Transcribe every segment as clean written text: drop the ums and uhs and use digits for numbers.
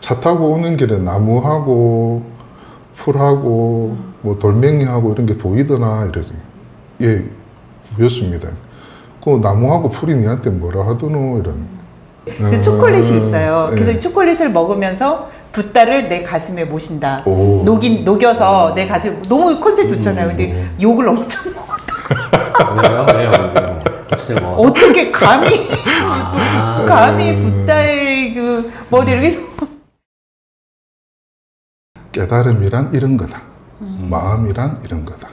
차 타고 오는 길에 나무하고 풀하고 뭐 돌멩이하고 이런 게 보이더나 이러지. 예, 보였습니다. 그 나무하고 풀이 니한테 뭐라 하더노 이런. 그 초콜릿이 있어요. 그래서 이 초콜릿을 먹으면서 붓다를 내 가슴에 모신다. 녹여서 내 가슴 너무 컨셉 좋잖아요. 근데 욕을 엄청 먹었다. 왜요? 어떻게 감히 감히 붓다의 그 머리를 해서 깨달음이란 이런 거다. 마음이란 이런 거다.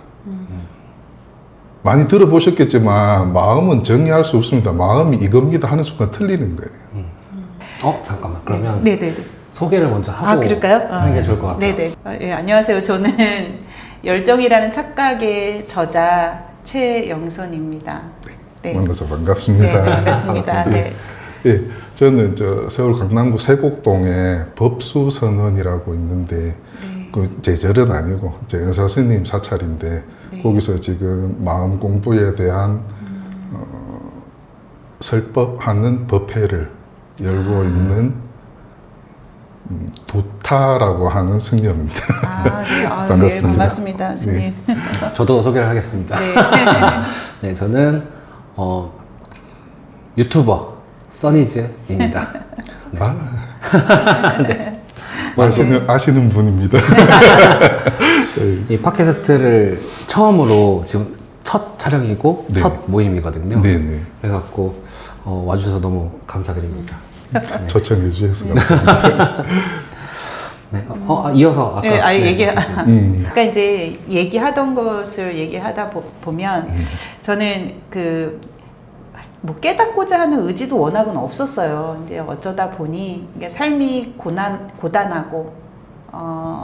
많이 들어보셨겠지만 마음은 정의할 수 없습니다. 마음이 이겁니다 하는 순간 틀리는 거예요. 잠깐만. 그러면 네네네. 소개를 먼저 하고 그럴까요? 하는 게 좋을 것 같아요. 네네. 예, 안녕하세요. 저는 열정이라는 착각의 저자 최영선입니다. 네. 만나서 반갑습니다. 네, 반갑습니다. 네. 예, 저는 서울 강남구 세곡동에 법수선원이라고 있는데 그 제절은 아니고 제 은사 스님 사찰인데 거기서 지금 마음 공부에 대한 설법하는 법회를 열고 있는 두타라고 하는 승려입니다. 네. 반갑습니다. 네, 반갑습니다, 스님. 네. 저도 소개를 하겠습니다. 네. 네, 저는 유튜버 써니즈입니다. 네. 네. 아시는 분입니다. 이 팟캐스트를 처음으로 지금 첫 촬영이고 네. 첫 모임이거든요. 네네. 그래갖고 와주셔서 너무 감사드립니다. 네. 초청해 주셔서 감사합니다. 네. 이어서 아까 그러니까 이제 얘기하던 것을 얘기하다 보면 저는 뭐 깨닫고자 하는 의지도 워낙은 없었어요. 이제 어쩌다 보니 이게 삶이 고단하고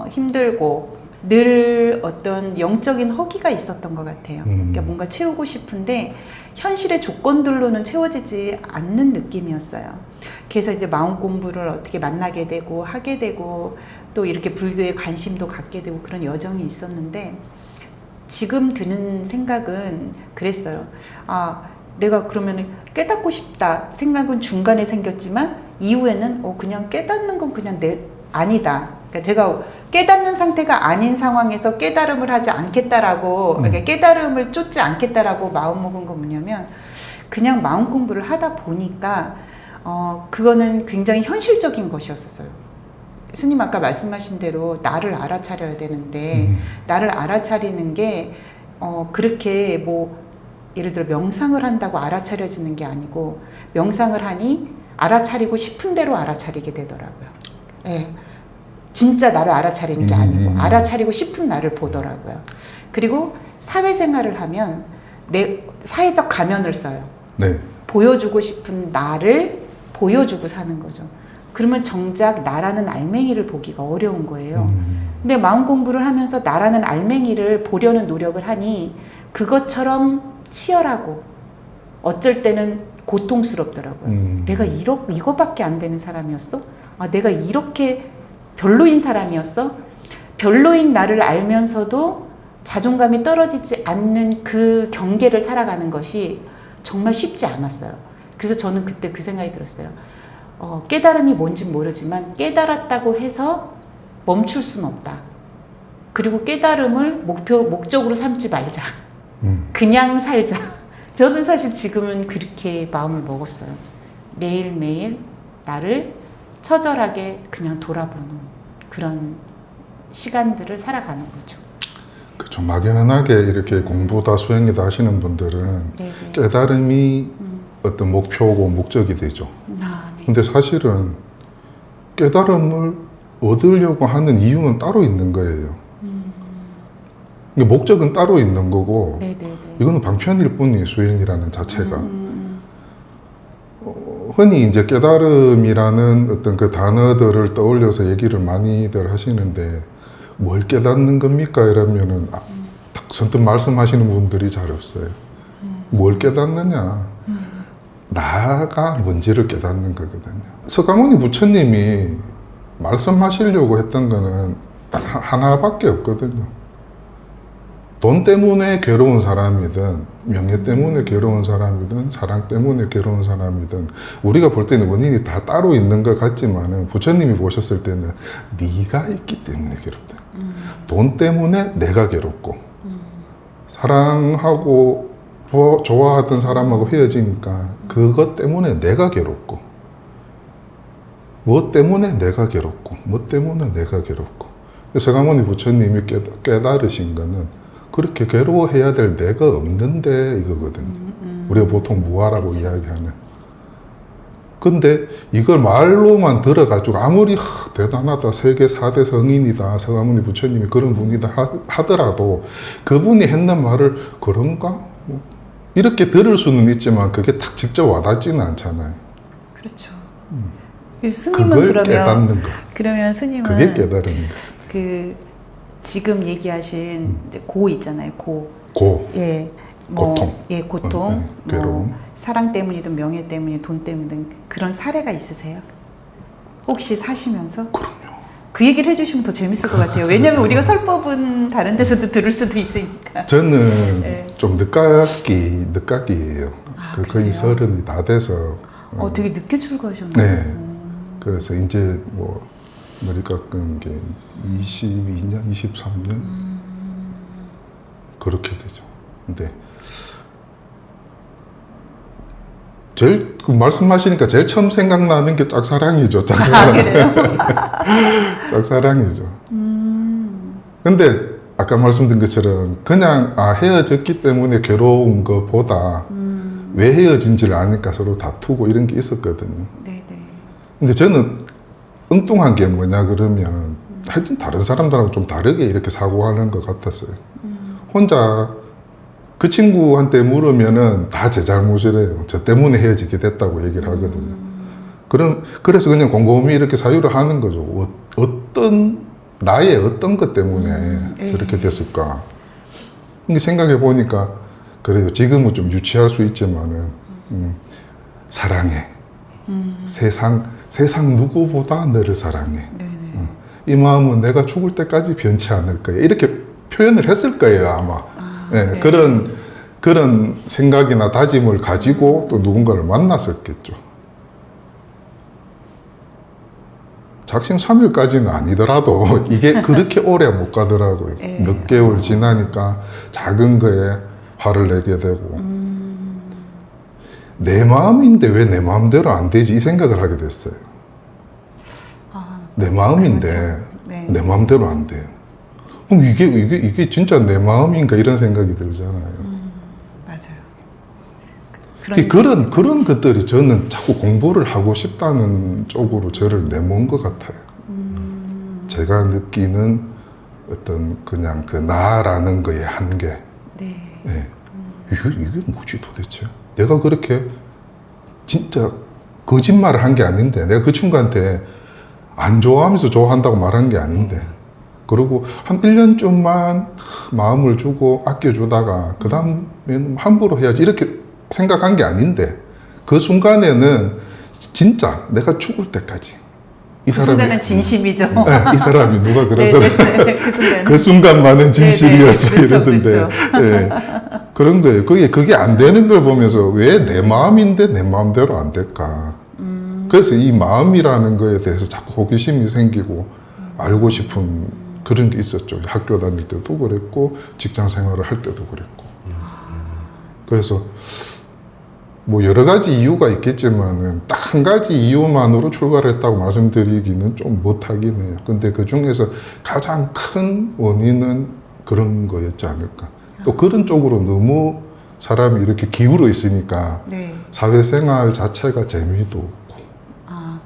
힘들고 늘 어떤 영적인 허기가 있었던 것 같아요. 그러니까 뭔가 채우고 싶은데 현실의 조건들로는 채워지지 않는 느낌이었어요. 그래서 이제 마음 공부를 어떻게 만나게 되고 하게 되고 또 이렇게 불교에 관심도 갖게 되고 그런 여정이 있었는데 지금 드는 생각은 그랬어요. 내가 그러면 깨닫고 싶다 생각은 중간에 생겼지만 이후에는 그냥 깨닫는 건 그냥 아니다. 그러니까 제가 깨닫는 상태가 아닌 상황에서 깨달음을 하지 않겠다라고 그러니까 깨달음을 쫓지 않겠다라고 마음먹은 건 뭐냐면 그냥 마음 공부를 하다 보니까 그거는 굉장히 현실적인 것이었어요. 스님 아까 말씀하신 대로 나를 알아차려야 되는데 나를 알아차리는 게 그렇게 뭐 예를 들어 명상을 한다고 알아차려지는 게 아니고 명상을 하니 알아차리고 싶은 대로 알아차리게 되더라고요. 예. 진짜 나를 알아차리는 게 아니고 알아차리고 싶은 나를 보더라고요. 그리고 사회생활을 하면 내 사회적 가면을 써요. 네. 보여주고 싶은 나를 보여주고 사는 거죠. 그러면 정작 나라는 알맹이를 보기가 어려운 거예요. 근데 마음 공부를 하면서 나라는 알맹이를 보려는 노력을 하니 그것처럼 치열하고 어쩔 때는 고통스럽더라고요. 내가 이거밖에 안 되는 사람이었어? 내가 이렇게 별로인 사람이었어? 별로인 나를 알면서도 자존감이 떨어지지 않는 그 경계를 살아가는 것이 정말 쉽지 않았어요. 그래서 저는 그때 그 생각이 들었어요. 깨달음이 뭔지 모르지만 깨달았다고 해서 멈출 수는 없다. 그리고 깨달음을 목적으로 삼지 말자. 그냥 살자. 저는 사실 지금은 그렇게 마음을 먹었어요. 매일매일 나를 처절하게 그냥 돌아보는 그런 시간들을 살아가는 거죠. 그렇죠. 막연하게 이렇게 공부다 수행이다 하시는 분들은 네네. 깨달음이 어떤 목표고 목적이 되죠. 네. 근데 사실은 깨달음을 얻으려고 하는 이유는 따로 있는 거예요. 목적은 따로 있는 거고 네네네. 이거는 방편일 뿐이에요. 수행이라는 자체가. 흔히 이제 깨달음이라는 어떤 그 단어들을 떠올려서 얘기를 많이들 하시는데 뭘 깨닫는 겁니까? 이러면은 딱 선뜻 말씀하시는 분들이 잘 없어요. 뭘 깨닫느냐? 나가 뭔지를 깨닫는 거거든요. 서가모니 부처님이 말씀하시려고 했던 거는 딱 하나밖에 없거든요. 돈 때문에 괴로운 사람이든 명예 때문에 괴로운 사람이든 사랑 때문에 괴로운 사람이든 우리가 볼 때는 원인이 다 따로 있는 것 같지만은 부처님이 보셨을 때는 네가 있기 때문에 괴롭다. 돈 때문에 내가 괴롭고 사랑하고 좋아하던 사람하고 헤어지니까 그것 때문에 내가 괴롭고 뭐 때문에 내가 괴롭고 뭐 때문에 내가 괴롭고 서가모니 부처님이 깨달으신 거는 그렇게 괴로워해야 될 내가 없는데 이거거든요. 우리가 보통 무아라고 이야기하는. 근데 이걸 말로만 들어가지고 아무리 대단하다, 세계 4대 성인이다, 서가모니 부처님이 그런 분이다 하더라도 그분이 했는 말을 그런가? 뭐 이렇게 들을 수는 있지만 그게 딱 직접 와닿지는 않잖아요. 그렇죠. 스님은 그걸 그러면 깨닫는 거. 그러면 스님은 그게 깨달은 거. 그 지금 얘기하신 이제 고 있잖아요. 고. 예. 고통. 예, 고통. 괴로움. 뭐 사랑 때문이든 명예 때문이든 돈 때문이든 그런 사례가 있으세요? 혹시 사시면서? 그럼요. 그 얘기를 해주시면 더 재밌을 것 같아요. 왜냐면 우리가 설법은 다른 데서도 들을 수도 있으니까. 저는 네. 좀 늦깎이에요. 거의 그러세요? 30이 다 돼서. 되게 늦게 출가하셨네요. 네. 그래서 이제 뭐 머리 깎은 게 22년, 23년 그렇게 되죠. 근데 제일 말씀하시니까 제일 처음 생각나는 게 짝사랑이죠. 짝사랑. 그래요? 짝사랑이죠. 근데 아까 말씀드린 것처럼 그냥 헤어졌기 때문에 괴로운 것보다 왜 헤어진지를 아니까 서로 다투고 이런 게 있었거든요. 네네. 근데 저는 엉뚱한 게 뭐냐 그러면 하여튼 다른 사람들하고 좀 다르게 이렇게 사고하는 것 같았어요. 혼자 그 친구한테 물으면은 다 제 잘못이래요. 저 때문에 헤어지게 됐다고 얘기를 하거든요. 그래서 그냥 곰곰이 이렇게 사유를 하는 거죠. 나의 어떤 것 때문에 저렇게 됐을까. 근데 생각해 보니까 그래요. 지금은 좀 유치할 수 있지만은 사랑해. 세상 누구보다 너를 사랑해. 이 마음은 내가 죽을 때까지 변치 않을 거야. 이렇게 표현을 했을 거예요, 아마. 네. 그런 생각이나 다짐을 가지고 또 누군가를 만났었겠죠. 작심 3일까지는 아니더라도 이게 그렇게 오래 못 가더라고요. 몇 개월 지나니까 작은 거에 화를 내게 되고 내 마음인데 왜 내 마음대로 안 되지 이 생각을 하게 됐어요. 내 마음인데 내 마음대로 안 돼요. 그럼 이게 진짜 내 마음인가 이런 생각이 들잖아요. 맞아요. 그런 것들이 저는 자꾸 공부를 하고 싶다는 쪽으로 저를 내몬 것 같아요. 제가 느끼는 어떤 그냥 그 나라는 거의 한계. 네. 이게 뭐지 도대체? 내가 그렇게 진짜 거짓말을 한 게 아닌데 내가 그 친구한테 안 좋아하면서 좋아한다고 말한 게 아닌데 그리고 한 1년쯤만 마음을 주고 아껴주다가 그 다음에는 함부로 해야지 이렇게 생각한 게 아닌데 그 순간에는 진짜 내가 죽을 때까지 이 사람이 순간은 진심이죠. 네, 이 사람이 누가 그러더라. 그 순간만은 진실이었어. 그렇죠, 이러던데. 그렇죠. 네, 그런 거예요. 그게 안 되는 걸 보면서 왜 내 마음인데 내 마음대로 안 될까. 그래서 이 마음이라는 거에 대해서 자꾸 호기심이 생기고 알고 싶은 그런 게 있었죠. 학교 다닐 때도 그랬고 직장 생활을 할 때도 그랬고. 그래서 뭐 여러 가지 이유가 있겠지만은 딱 한 가지 이유만으로 출가를 했다고 말씀드리기는 좀 못하긴 해요. 근데 그 중에서 가장 큰 원인은 그런 거였지 않을까. 또 그런 쪽으로 너무 사람이 이렇게 기울어 있으니까 사회생활 자체가 재미도 없고.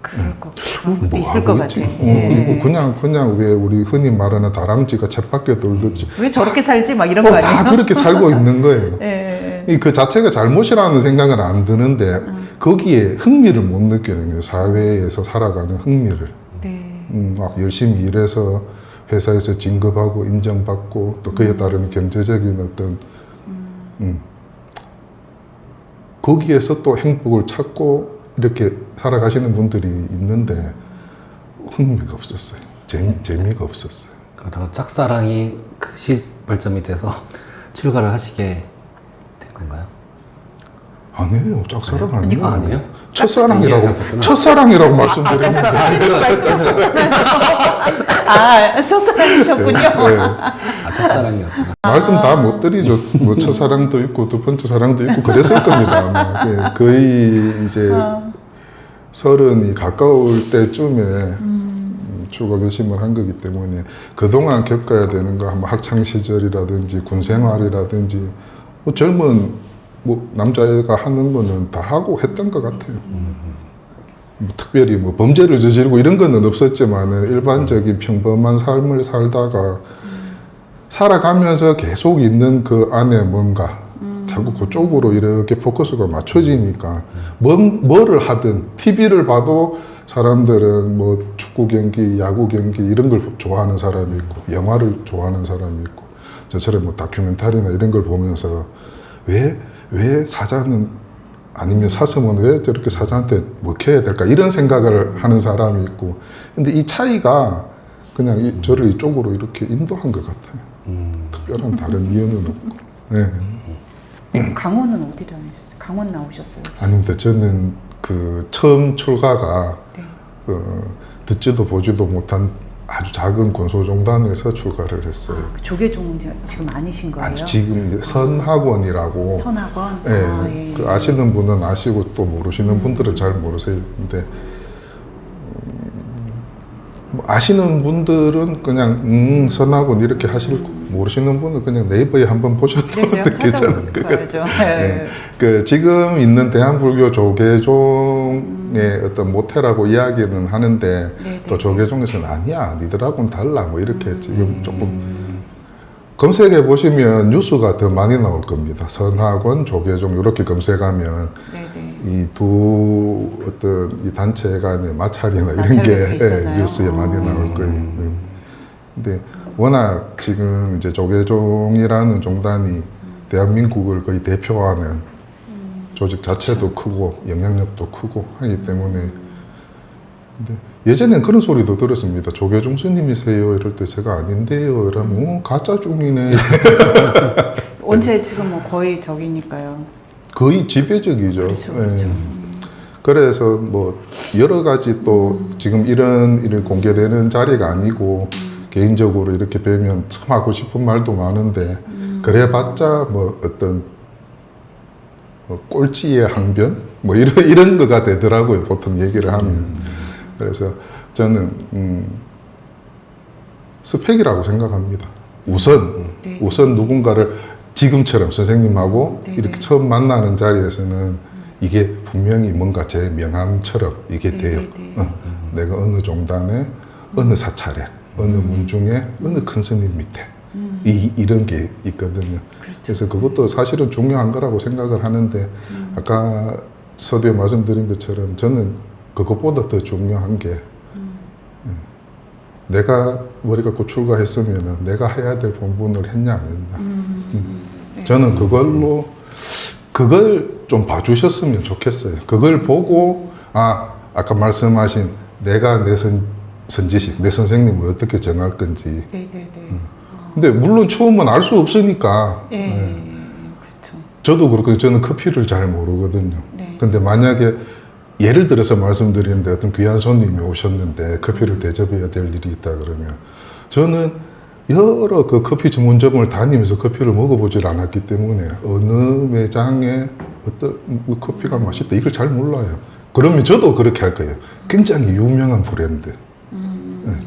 그럴 것도 있을 것 같아요. 그리고 그냥 왜 우리 흔히 말하는 다람쥐가 쳇바퀴 돌듯이 왜 저렇게 살지 막 이런 거 아니에요? 다 그렇게 살고 있는 거예요. 그 자체가 잘못이라는 생각은 안 드는데 거기에 흥미를 못 느끼는 거예요. 사회에서 살아가는 흥미를. 막 열심히 일해서 회사에서 진급하고 인정받고 또 그에 따르는 경제적인 어떤 거기에서 또 행복을 찾고 이렇게 살아가시는 분들이 있는데 흥미가 없었어요. 재미가 없었어요. 그러다가 짝사랑이 그 시발점이 돼서 출가를 하시게 된 건가요? 아니에요. 짝사랑 아니에요. 아니에요? 첫사랑이라고 말씀드렸는데. 말씀하셨잖아요. 아, 첫사랑이셨군요. 네. 아, 첫사랑이었구나. 말씀 다 못 드리죠. 뭐 첫사랑도 있고 두 번째 사랑도 있고 그랬을 겁니다. 아마. 예, 거의 이제 서른이 가까울 때쯤에 출가 결심을 한 거기 때문에 그동안 겪어야 되는 거 뭐 학창 시절이라든지 군 생활이라든지 뭐 젊은 뭐 남자애가 하는 거는 다 하고 했던 것 같아요. 뭐 특별히 뭐 범죄를 저지르고 이런 거는 없었지만은 일반적인 평범한 삶을 살다가 살아가면서 계속 있는 그 안에 뭔가 자꾸 그쪽으로 이렇게 포커스가 맞춰지니까 뭐를 하든 TV를 봐도 사람들은 뭐 축구 경기, 야구 경기 이런 걸 좋아하는 사람이 있고 영화를 좋아하는 사람이 있고 저처럼 뭐 다큐멘터리나 이런 걸 보면서 왜 사자는 아니면 사슴은 왜 저렇게 사자한테 먹혀야 될까 이런 생각을 하는 사람이 있고 근데 이 차이가 그냥 저를 이쪽으로 이렇게 인도한 것 같아요. 특별한 다른 이유는 없고. 네. 강원은 어디 다니셨어요? 강원 나오셨어요? 아닙니다. 저는 그 처음 출가가 네. 듣지도 보지도 못한 아주 작은 군소종단에서 출가를 했어요. 그 조계종 지금 아니신 거예요? 아주 지금 이제 선학원이라고. 선학원? 네, 아, 예. 그 아시는 분은 아시고 또 모르시는 분들은 잘 모르세요. 근데 뭐 아시는 분들은 그냥 선학원 이렇게 하실 거 모르시는 분은 그냥 네이버에 한번 보셔도 괜찮을 것 같아요. 네. 그 지금 있는 대한불교 조계종의 어떤 모태라고 이야기는 하는데 네네. 또 조계종에서는 아니야 니들하고는 달라 뭐 이렇게 지금 조금 검색해 보시면 뉴스가 더 많이 나올 겁니다. 선학원, 조계종 이렇게 검색하면 네네. 이 두 어떤 이 단체 간의 마찰이나 이런 마찰이 게 돼 있었나요? 뉴스에 많이 나올 거예요. 네. 근데 워낙 지금 이제 조계종이라는 종단이 대한민국을 거의 대표하는 조직 자체도 크고 영향력도 크고 하기 때문에 근데 예전엔 그런 소리도 들었습니다. 조계종 스님이세요? 이럴 때 제가 아닌데요. 이러면 가짜 종이네. 원체 지금 뭐 거의 저기니까요. 거의 지배적이죠. 그렇죠, 그렇죠. 그래서 뭐 여러 가지 또 지금 이런 공개되는 자리가 아니고 개인적으로 이렇게 뵈면 참 하고 싶은 말도 많은데 그래봤자 뭐 어떤 꼴찌의 항변 뭐 이런 거가 되더라고요. 보통 얘기를 하면. 그래서 저는 스펙이라고 생각합니다. 우선 누군가를 지금처럼 선생님하고 네네. 이렇게 처음 만나는 자리에서는 이게 분명히 뭔가 제 명함처럼 이게 돼요. 내가 어느 종단에 어느 사찰에 어느 문중에 어느 큰 스님 밑에 이런 게 있거든요. 그렇죠. 그래서 그것도 사실은 중요한 거라고 생각을 하는데 아까 서두에 말씀드린 것처럼 저는 그것보다 더 중요한 게 내가 머리 갖고 출가했으면 내가 해야 될 본분을 했냐 안 했냐. 저는 그걸 좀 봐주셨으면 좋겠어요. 그걸 보고 아까 말씀하신 내가 내 선지식, 내 선생님을 어떻게 정할 건지. 네네네. 근데 물론 처음은 알 수 없으니까. 예, 그렇죠. 저도 그렇고 저는 커피를 잘 모르거든요. 네. 근데 만약에 예를 들어서 말씀드리는데 어떤 귀한 손님이 오셨는데 커피를 대접해야 될 일이 있다 그러면 저는 여러 그 커피 전문점을 다니면서 커피를 먹어보질 않았기 때문에 어느 매장에 어떤 커피가 맛있다 이걸 잘 몰라요. 그러면 저도 그렇게 할 거예요. 굉장히 유명한 브랜드.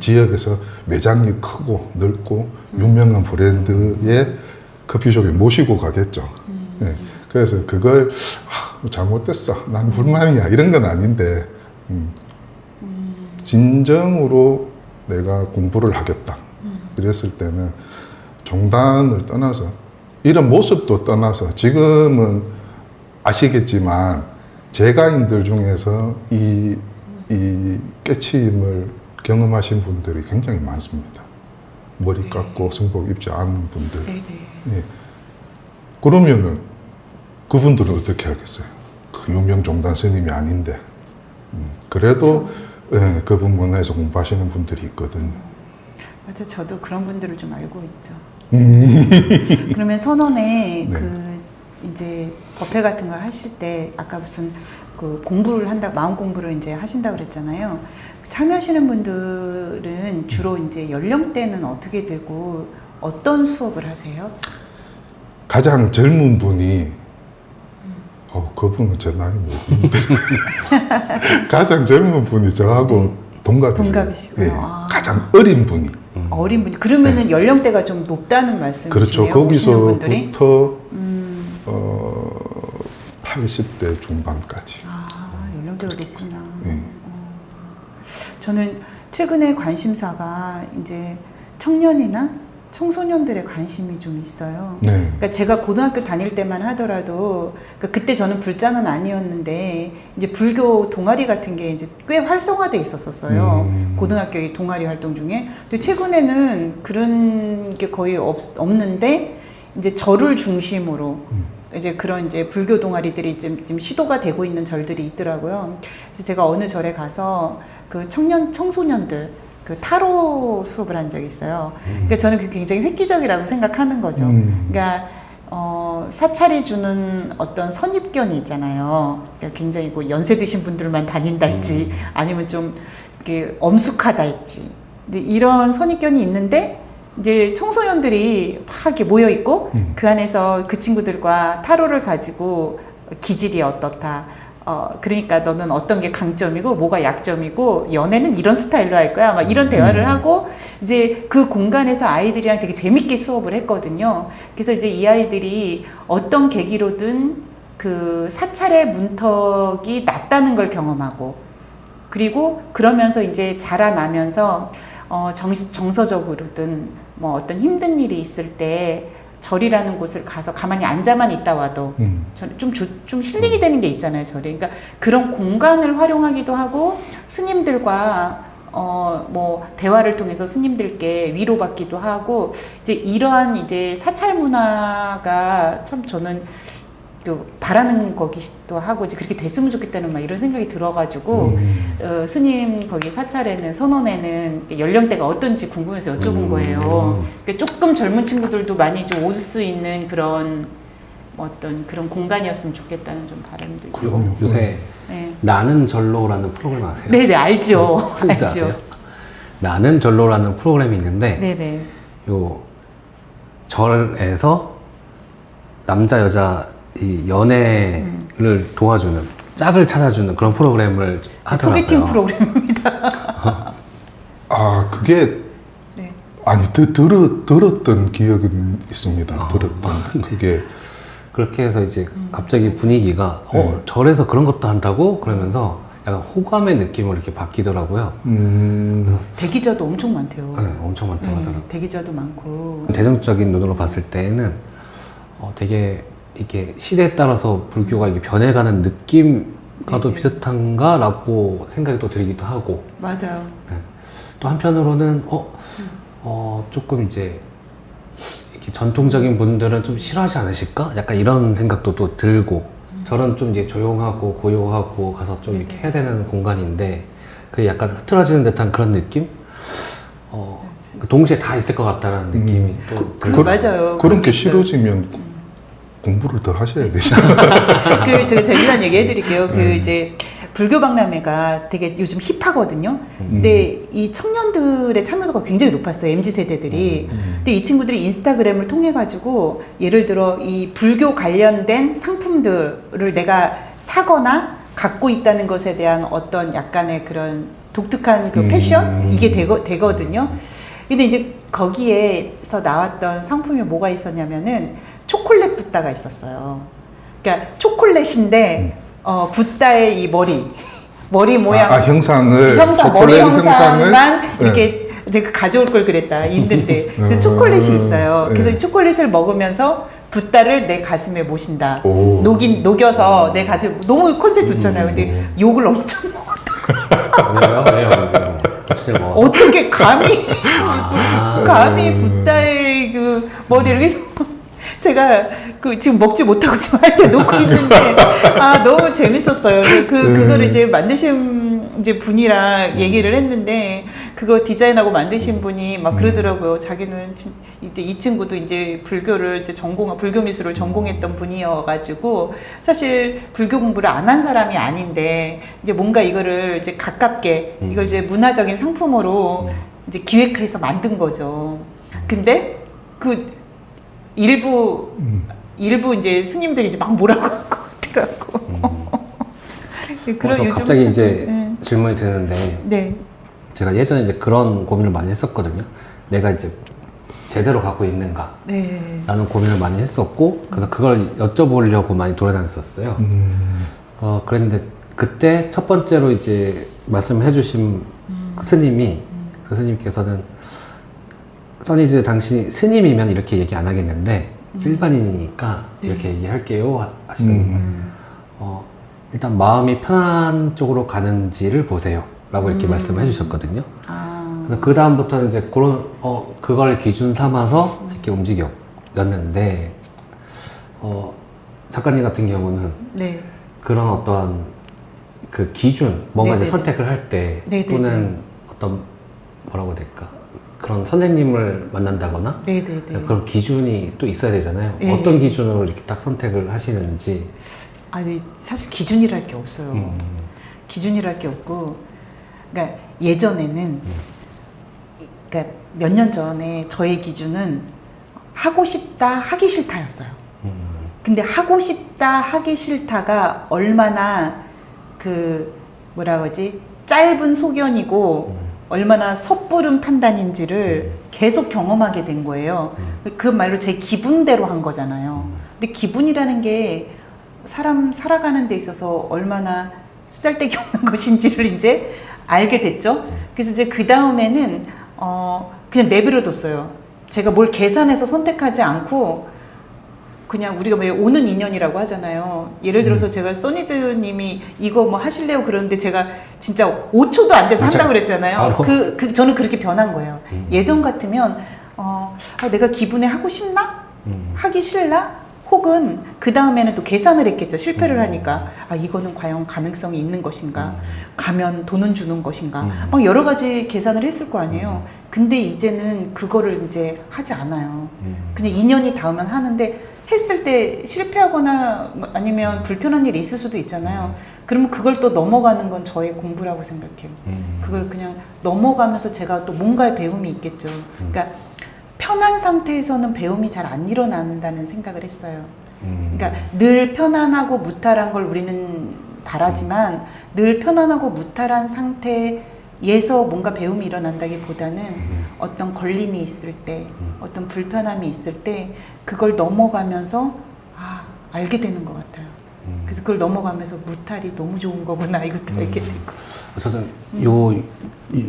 지역에서 매장이 크고 넓고 유명한 브랜드의 커피숍에 모시고 가겠죠. 네. 그래서 그걸 잘못됐어. 난 불만이야. 이런 건 아닌데 진정으로 내가 공부를 하겠다. 이랬을 때는 종단을 떠나서 이런 모습도 떠나서 지금은 아시겠지만 재가인들 중에서 이 깨침을 경험하신 분들이 굉장히 많습니다. 머리 깎고 승복 입지 않은 분들. 네네. 예. 그러면은 그분들은 어떻게 하겠어요? 그 유명 종단 스님이 아닌데. 그래도 예, 그분 문화에서 공부하시는 분들이 있거든요. 맞아, 저도 그런 분들을 좀 알고 있죠. 음. 그러면 선언에 네. 그 이제 법회 같은 거 하실 때 아까 무슨 그 공부를 한다, 마음 공부를 이제 하신다 그랬잖아요. 참여하시는 분들은 주로 이제 연령대는 어떻게 되고 어떤 수업을 하세요? 가장 젊은 분이 그분은 제 나이 모르는데 가장 젊은 분이 저하고 동갑이세요. 동갑이시고요. 네. 아. 가장 어린 분이. 어린 분이 그러면은 연령대가 좀 높다는 말씀이시네요. 그렇죠. 오시는 분들이? 거기서부터 80대 중반까지. 아, 연령대가 높구나. 네. 저는 최근에 관심사가 이제 청년이나 청소년들의 관심이 좀 있어요. 네. 그러니까 제가 고등학교 다닐 때만 하더라도 그러니까 그때 저는 불자는 아니었는데 이제 불교 동아리 같은 게 이제 꽤 활성화돼 있었어요. 고등학교 동아리 활동 중에. 근데 최근에는 그런 게 거의 없는데 이제 절을 중심으로 이제 그런 이제 불교 동아리들이 지금 시도가 되고 있는 절들이 있더라고요. 그래서 제가 어느 절에 가서 그 청소년들 그 타로 수업을 한 적이 있어요. 그러니까 저는 그게 굉장히 획기적이라고 생각하는 거죠. 그러니까 사찰이 주는 어떤 선입견이 있잖아요. 그러니까 굉장히 뭐 연세 드신 분들만 다닌달지 아니면 좀 이렇게 엄숙하달지. 근데 이런 선입견이 있는데 이제 청소년들이 막 이렇게 모여 있고 그 안에서 그 친구들과 타로를 가지고 기질이 어떻다. 그러니까 너는 어떤 게 강점이고 뭐가 약점이고 연애는 이런 스타일로 할 거야. 막 이런 대화를 하고 이제 그 공간에서 아이들이랑 되게 재밌게 수업을 했거든요. 그래서 이제 이 아이들이 어떤 계기로든 그 사찰의 문턱이 낮다는 걸 경험하고 그리고 그러면서 이제 자라나면서 정서적으로든 뭐 어떤 힘든 일이 있을 때 절이라는 곳을 가서 가만히 앉아만 있다 와도 좀 힐링이 되는 게 있잖아요, 절이. 그러니까 그런 공간을 활용하기도 하고 스님들과 뭐 대화를 통해서 스님들께 위로받기도 하고 이제 이러한 이제 사찰 문화가 참 저는 바라는 거기도 하고 이제 그렇게 됐으면 좋겠다는 막 이런 생각이 들어가지고 스님 거기 사찰에는 선원에는 연령대가 어떤지 궁금해서 여쭤본 거예요. 그러니까 조금 젊은 친구들도 많이 좀 올 수 있는 그런 어떤 그런 공간이었으면 좋겠다는 좀 바람도 있고. 그리고 요새 네. 나는 절로라는 프로그램 아세요? 네네 알죠. 진짜 알죠. 아세요? 나는 절로라는 프로그램이 있는데 네네. 요 절에서 남자 여자 이 연애를 도와주는 짝을 찾아주는 그런 프로그램을 하더라고요. 소개팅 프로그램입니다. 그게 네. 아니 들었던 기억은 있습니다. 들었던 그게 그렇게 해서 이제 갑자기 분위기가 절에서 그런 것도 한다고 그러면서 약간 호감의 느낌을 이렇게 바뀌더라고요. 대기자도 엄청 많대요. 네, 엄청 많다고 하더라고요. 대기자도 많고. 대중적인 눈으로 봤을 때는 되게 이게 시대에 따라서 불교가 이게 변해가는 느낌과도 비슷한가라고 생각이 또 들기도 하고. 맞아요. 네. 또 한편으로는 조금 이제 이렇게 전통적인 분들은 좀 싫어하지 않으실까? 약간 이런 생각도 또 들고. 저런 좀 이제 조용하고 고요하고 가서 좀 이렇게 해야 되는 공간인데 그게 약간 흐트러지는 듯한 그런 느낌? 동시에 다 있을 것 같다라는 느낌이 또 들고. 맞아요. 그런 게 싫어지면 공부를 더 하셔야 되죠. 제가 재미난 얘기 해드릴게요. 이제 불교 박람회가 되게 요즘 힙하거든요. 근데 이 청년들의 참여도가 굉장히 높았어요. MZ 세대들이. 근데 이 친구들이 인스타그램을 통해 가지고 예를 들어 이 불교 관련된 상품들을 내가 사거나 갖고 있다는 것에 대한 어떤 약간의 그런 독특한 그 패션 이게 되거든요. 근데 이제 거기에서 나왔던 상품이 뭐가 있었냐면은 초콜릿 붓다가 있었어요. 그러니까 초콜릿인데 붓다의 이 머리 모양 초콜릿 형상만 이렇게 이제 가져올 걸 그랬다 있는데 그래서 초콜릿이 있어요. 그래서 이 초콜릿을 먹으면서 붓다를 내 가슴에 모신다. 녹여서 내 가슴 너무 컨셉 좋잖아요. 근데 욕을 엄청 먹었다고. 왜요? 어떻게 감히 붓다의 그 머리를 해서 제가 지금 먹지 못하고 지금 할 때 놓고 있는데 너무 재밌었어요. 그거를 이제 만드신 이제 분이랑 얘기를 했는데 그거 디자인하고 만드신 분이 막 그러더라고요. 자기는 이제 이 친구도 이제 불교를 이제 불교 미술을 전공했던 분이어가지고 사실 불교 공부를 안 한 사람이 아닌데 이제 뭔가 이거를 이제 가깝게 이걸 이제 문화적인 상품으로 이제 기획해서 만든 거죠. 근데 그 일부 이제 스님들이 이제 막 뭐라고 하더라고. 그래서 갑자기 이제 질문이 드는데 네. 제가 예전에 이제 그런 고민을 많이 했었거든요. 내가 이제 제대로 가고 있는가 네. 라는 고민을 많이 했었고 그래서 그걸 여쭤보려고 많이 돌아다녔었어요. 그랬는데 그때 첫 번째로 이제 말씀해 주신 스님이 그 스님께서는 써니즈 당신이 스님이면 이렇게 얘기 안 하겠는데 일반인이니까 이렇게 얘기할게요 하시더니 일단 마음이 편한 쪽으로 가는지를 보세요 라고 이렇게 말씀을 해주셨거든요. 그래서 그 다음부터는 이제 그런 그걸 기준 삼아서 이렇게 움직였는데 작가님 같은 경우는 네. 그런 어떠한 그 기준 뭔가 이제 네네네. 선택을 할 때 네네네. 또는 어떤 뭐라고 해야 될까 그런 선생님을 만난다거나 네네네. 그런 기준이 또 있어야 되잖아요. 네. 어떤 기준으로 이렇게 딱 선택을 하시는지. 아니 사실 기준이랄 게 없어요. 기준이랄 게 없고, 그러니까 예전에는, 그러니까 몇 년 전에 저의 기준은 하고 싶다, 하기 싫다였어요. 근데 하고 싶다, 하기 싫다가 얼마나 그 뭐라 그러지 짧은 소견이고 얼마나 섣부른 판단인지를 계속 경험하게 된 거예요. 그 말로 제 기분대로 한 거잖아요. 근데 기분이라는 게 사람 살아가는 데 있어서 얼마나 쓰잘데기 없는 것인지를 이제 알게 됐죠. 그래서 이제 그 다음에는 그냥 내버려뒀어요. 제가 뭘 계산해서 선택하지 않고 그냥 우리가 왜 오는 인연이라고 하잖아요. 예를 들어서 제가 써니즈님이 이거 뭐 하실래요? 그러는데 제가 진짜 5초도 안 돼서 한다고 그랬잖아요. 저는 그렇게 변한 거예요. 예전 같으면 내가 기분에 하고 싶나? 하기 싫나? 혹은 그 다음에는 또 계산을 했겠죠. 실패를 하니까 이거는 과연 가능성이 있는 것인가? 가면 돈은 주는 것인가? 막 여러 가지 계산을 했을 거 아니에요. 근데 이제는 그거를 이제 하지 않아요. 그냥 인연이 닿으면 하는데 했을 때 실패하거나 아니면 불편한 일이 있을 수도 있잖아요. 그러면 그걸 또 넘어가는 건 저의 공부라고 생각해요. 그걸 그냥 넘어가면서 제가 또 뭔가의 배움이 있겠죠. 그러니까 편한 상태에서는 배움이 잘 안 일어난다는 생각을 했어요. 그러니까 늘 편안하고 무탈한 걸 우리는 바라지만 늘 편안하고 무탈한 상태에서 뭔가 배움이 일어난다기보다는 어떤 걸림이 있을 때, 어떤 불편함이 있을 때 그걸 넘어가면서 알게 되는 것 같아요. 그래서 그걸 넘어가면서 무탈이 너무 좋은 거구나 이것도 알게 되고. 저는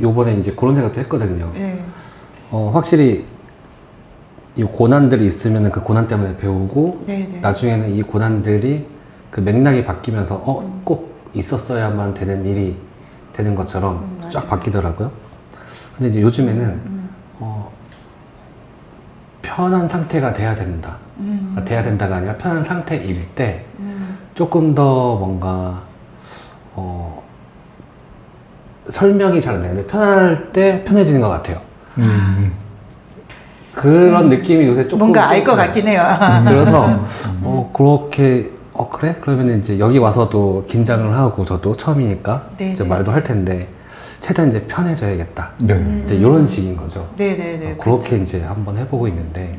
요번에 이제 그런 생각도 했거든요. 네. 확실히 이 고난들이 있으면 그 고난 때문에 배우고 네네. 나중에는 이 고난들이 그 맥락이 바뀌면서 꼭 있었어야만 되는 일이 되는 것처럼 쫙 바뀌더라고요. 근데 이제 요즘에는 편한 상태가 돼야 된다. 돼야 된다가 아니라 편한 상태일 때 조금 더 뭔가 설명이 잘 안 되는데 편할 때 편해지는 것 같아요. 그런 느낌이 요새 조금 뭔가 알 것 같긴 해요. 그래서 그렇게 그래? 그러면 이제 여기 와서도 긴장을 하고 저도 처음이니까 이제 말도 할 텐데 최대한 이제 편해져야겠다. 네. 이제 이런 식인 거죠. 네네네. 그렇게 이제 한번 해보고 있는데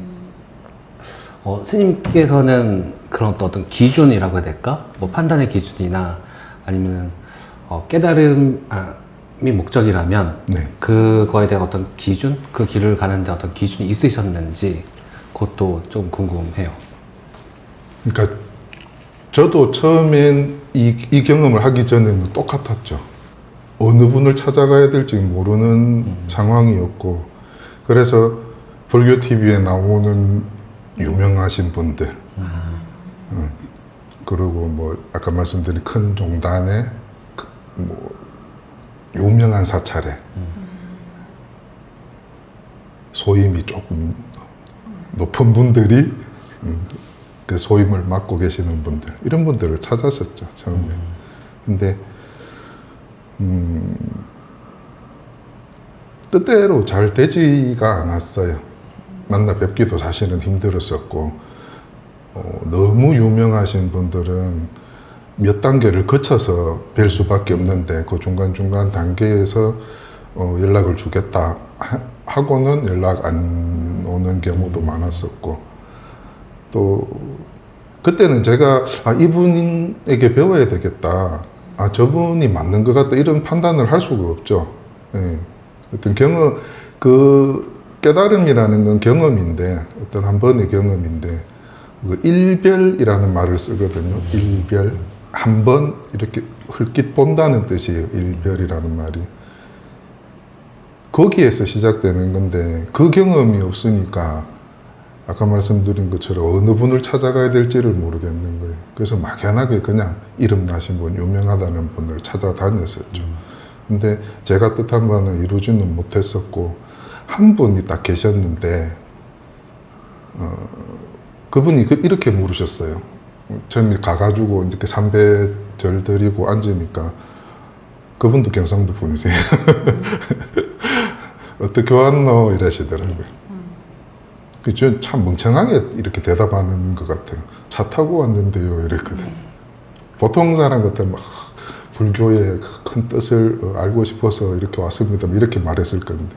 스님께서는 그런 또 어떤 기준이라고 해야 될까? 뭐 판단의 기준이나 아니면 깨달음이 목적이라면 네. 그거에 대한 어떤 기준? 그 길을 가는데 어떤 기준이 있으셨는지 그것도 좀 궁금해요. 그러니까 저도 처음엔 이 경험을 하기 전에는 똑같았죠. 어느 분을 찾아가야 될지 모르는 상황이었고, 그래서 불교 TV에 나오는 유명하신 분들, 그리고 뭐 아까 말씀드린 큰 종단의 뭐 유명한 사찰에 소임이 조금 높은 분들이 그 소임을 맡고 계시는 분들, 이런 분들을 찾았었죠, 처음에. 근데 뜻대로 잘 되지가 않았어요. 만나 뵙기도 사실은 힘들었었고, 너무 유명하신 분들은 몇 단계를 거쳐서 뵐 수밖에 없는데 그 중간중간 단계에서 연락을 주겠다 하고는 연락 안 오는 경우도 많았었고, 또 그때는 제가 이분에게 배워야 되겠다, 저분이 맞는 것 같다 이런 판단을 할 수가 없죠. 예. 어떤 경험, 그 깨달음이라는 건 경험인데, 어떤 한 번의 경험인데, 그 일별이라는 말을 쓰거든요. 일별. 한 번 이렇게 흘낏 본다는 뜻이에요. 일별이라는 말이. 거기에서 시작되는 건데, 그 경험이 없으니까 아까 말씀드린 것처럼 어느 분을 찾아가야 될지를 모르겠는 거예요. 그래서 막연하게 그냥 이름 나신 분, 유명하다는 분을 찾아다녔었죠. 근데 제가 뜻한 바는 이루지는 못했었고, 한 분이 딱 계셨는데, 그분이 이렇게 물으셨어요. 처음에 가가지고 이렇게 삼배절 드리고 앉으니까, 그분도 경상도 분이세요. 어떻게 왔노? 이러시더라고요. 저는 참 멍청하게 이렇게 대답하는 것 같아요. 차 타고 왔는데요, 이랬거든요. 보통 사람 같으면 막 불교의 큰 뜻을 알고 싶어서 이렇게 왔습니다, 이렇게 말했을 건데,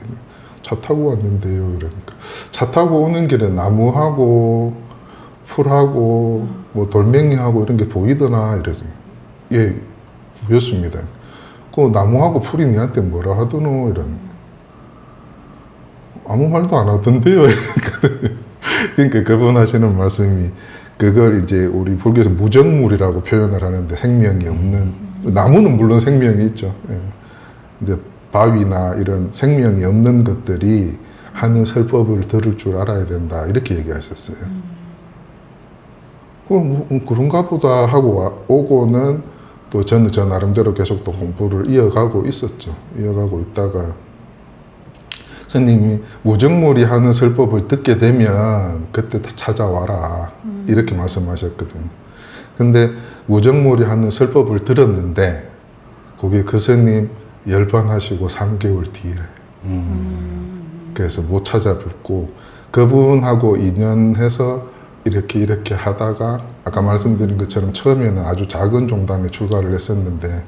차 타고 왔는데요, 이러니까. 차 타고 오는 길에 나무하고 풀하고 뭐 돌멩이하고 이런 게 보이더나 이래서, 예, 보였습니다. 그 나무하고 풀이 니한테 뭐라 하더노? 이런. 아무 말도 안 하던데요. 그러니까 그분 하시는 말씀이, 그걸 이제 우리 불교에서 무정물이라고 표현을 하는데, 생명이 없는, 나무는 물론 생명이 있죠. 예. 근데 바위나 이런 생명이 없는 것들이 하는 설법을 들을 줄 알아야 된다, 이렇게 얘기하셨어요. 그런가 보다 하고 오고는 또 저는 저 나름대로 계속 또 공부를 이어가고 있었죠. 이어가고 있다가 스님이 무정물이 하는 설법을 듣게 되면 그때 찾아와라, 이렇게 말씀하셨거든요. 근데 무정물이 하는 설법을 들었는데 그게 그 스님 10번 하시고 3개월 뒤에 그래서 못 찾아뵙고, 그분하고 인연해서 이렇게 하다가 아까 말씀드린 것처럼 처음에는 아주 작은 종단에 출가를 했었는데,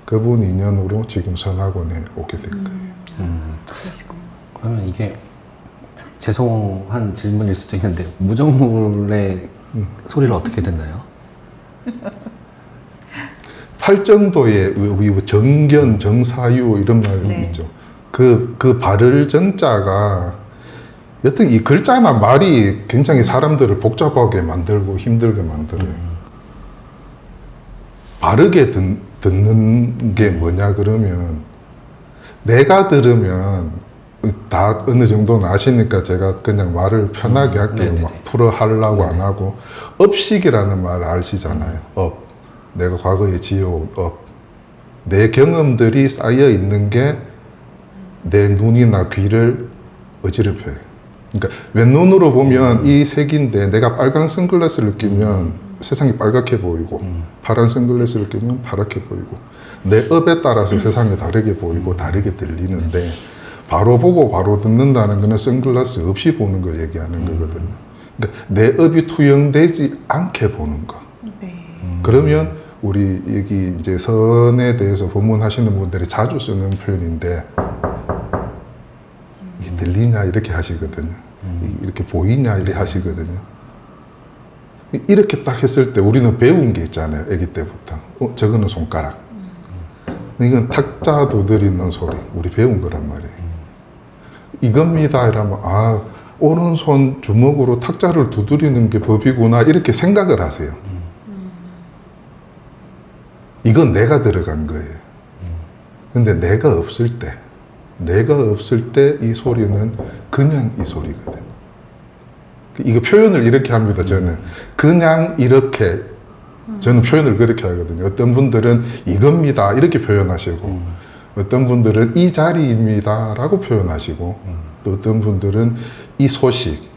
그분 인연으로 지금 선학원에 오게 된 거예요. 그러시구나. 그러면 이게 죄송한 질문일 수도 있는데, 무정물의 소리를 어떻게 듣나요? 팔정도의 우리 정견, 정사유 이런 말 네. 있죠. 그 바를 정자가, 여튼 이 글자나 말이 굉장히 사람들을 복잡하게 만들고 힘들게 만들어요. 바르게 듣는 게 뭐냐 그러면, 내가 들으면 다 어느 정도는 아시니까 제가 그냥 말을 편하게 할게요. 막 풀어 하려고 안 하고, 업식이라는 말 아시잖아요. 업. 내가 과거에 지어온 업. 내 경험들이 쌓여 있는 게 내 눈이나 귀를 어지럽혀요. 그러니까 왼눈으로 보면 이 색인데, 내가 빨간 선글라스를 끼면 세상이 빨갛게 보이고, 파란 선글라스를 끼면 파랗게 보이고, 내 업에 따라서 세상이 다르게 보이고 다르게 들리는데, 바로 보고 바로 듣는다는 거는 선글라스 없이 보는 걸 얘기하는 거거든요. 그러니까 내 업이 투영되지 않게 보는 거. 네. 그러면 우리 여기 이제 선에 대해서 법문하시는 분들이 자주 쓰는 표현인데, 이게 들리냐 이렇게 하시거든요. 이렇게 보이냐 이렇게 하시거든요. 이렇게 딱 했을 때 우리는 배운 게 있잖아요. 아기 때부터. 저거는 손가락. 이건 탁자 두드리는 소리. 우리 배운 거란 말이에요. 이겁니다 이러면, 오른손 주먹으로 탁자를 두드리는 게 법이구나, 이렇게 생각을 하세요. 이건 내가 들어간 거예요. 근데 내가 없을 때 이 소리는 그냥 이 소리거든. 이거 표현을 이렇게 합니다. 저는 그냥 이렇게, 저는 표현을 그렇게 하거든요. 어떤 분들은 이겁니다 이렇게 표현하시고, 어떤 분들은 이 자리입니다 라고 표현하시고, 또 어떤 분들은 이 소식,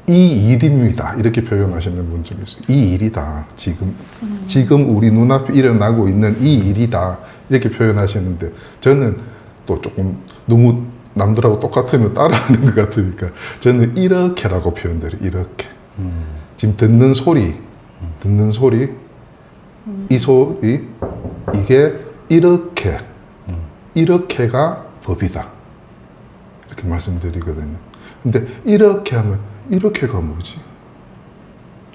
이 일입니다 이렇게 표현하시는 분들이 있어요. 이 일이다, 지금 우리 눈앞에 일어나고 있는 이 일이다 이렇게 표현하시는데, 저는 또 조금 너무 남들하고 똑같으면 따라하는 것 같으니까 저는 이렇게라고 표현드려요. 이렇게. 지금 듣는 소리, 이 소리, 이게 이렇게, 이렇게가 법이다. 이렇게 말씀드리거든요. 근데 이렇게 하면 이렇게가 뭐지?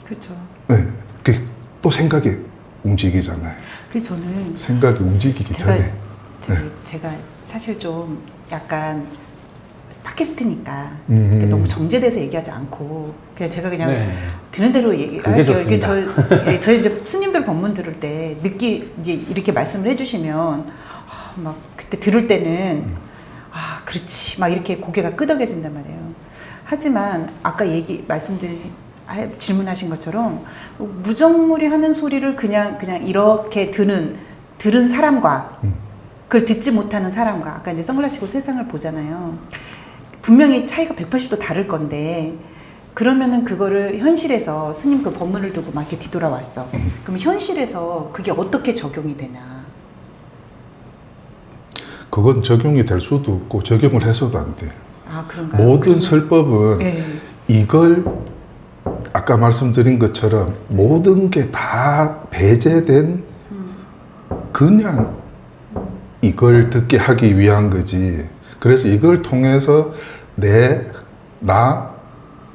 그렇죠. 네, 그게 또 생각이 움직이잖아요. 그 저는 생각이 움직이기 전에. 제가 사실 좀 약간 팟캐스트니까 음. 너무 정제돼서 얘기하지 않고 그냥 제가 그냥 네. 드는 대로 얘기를 그게 할게요. 이게 좋습니다. 저희 이제 스님들 법문 들을 때 이제 이렇게 말씀을 해주시면 막 그때 들을 때는 그렇지 막 이렇게 고개가 끄덕여진단 말이에요. 하지만 아까 질문하신 것처럼 무정물이 하는 소리를 그냥 이렇게 들은 사람과 그걸 듣지 못하는 사람과 아까 이제 선글라스 쓰고 세상을 보잖아요. 분명히 차이가 180도 다를 건데 그러면은 그거를 현실에서 스님 그 법문을 두고 막 이렇게 뒤돌아왔어. 그럼 현실에서 그게 어떻게 적용이 되나? 그건 적용이 될 수도 없고 적용을 해서도 안 돼. 그런가요? 모든 설법은 네. 이걸 아까 말씀드린 것처럼 모든 게 다 배제된 그냥 이걸 듣게 하기 위한 거지. 그래서 이걸 통해서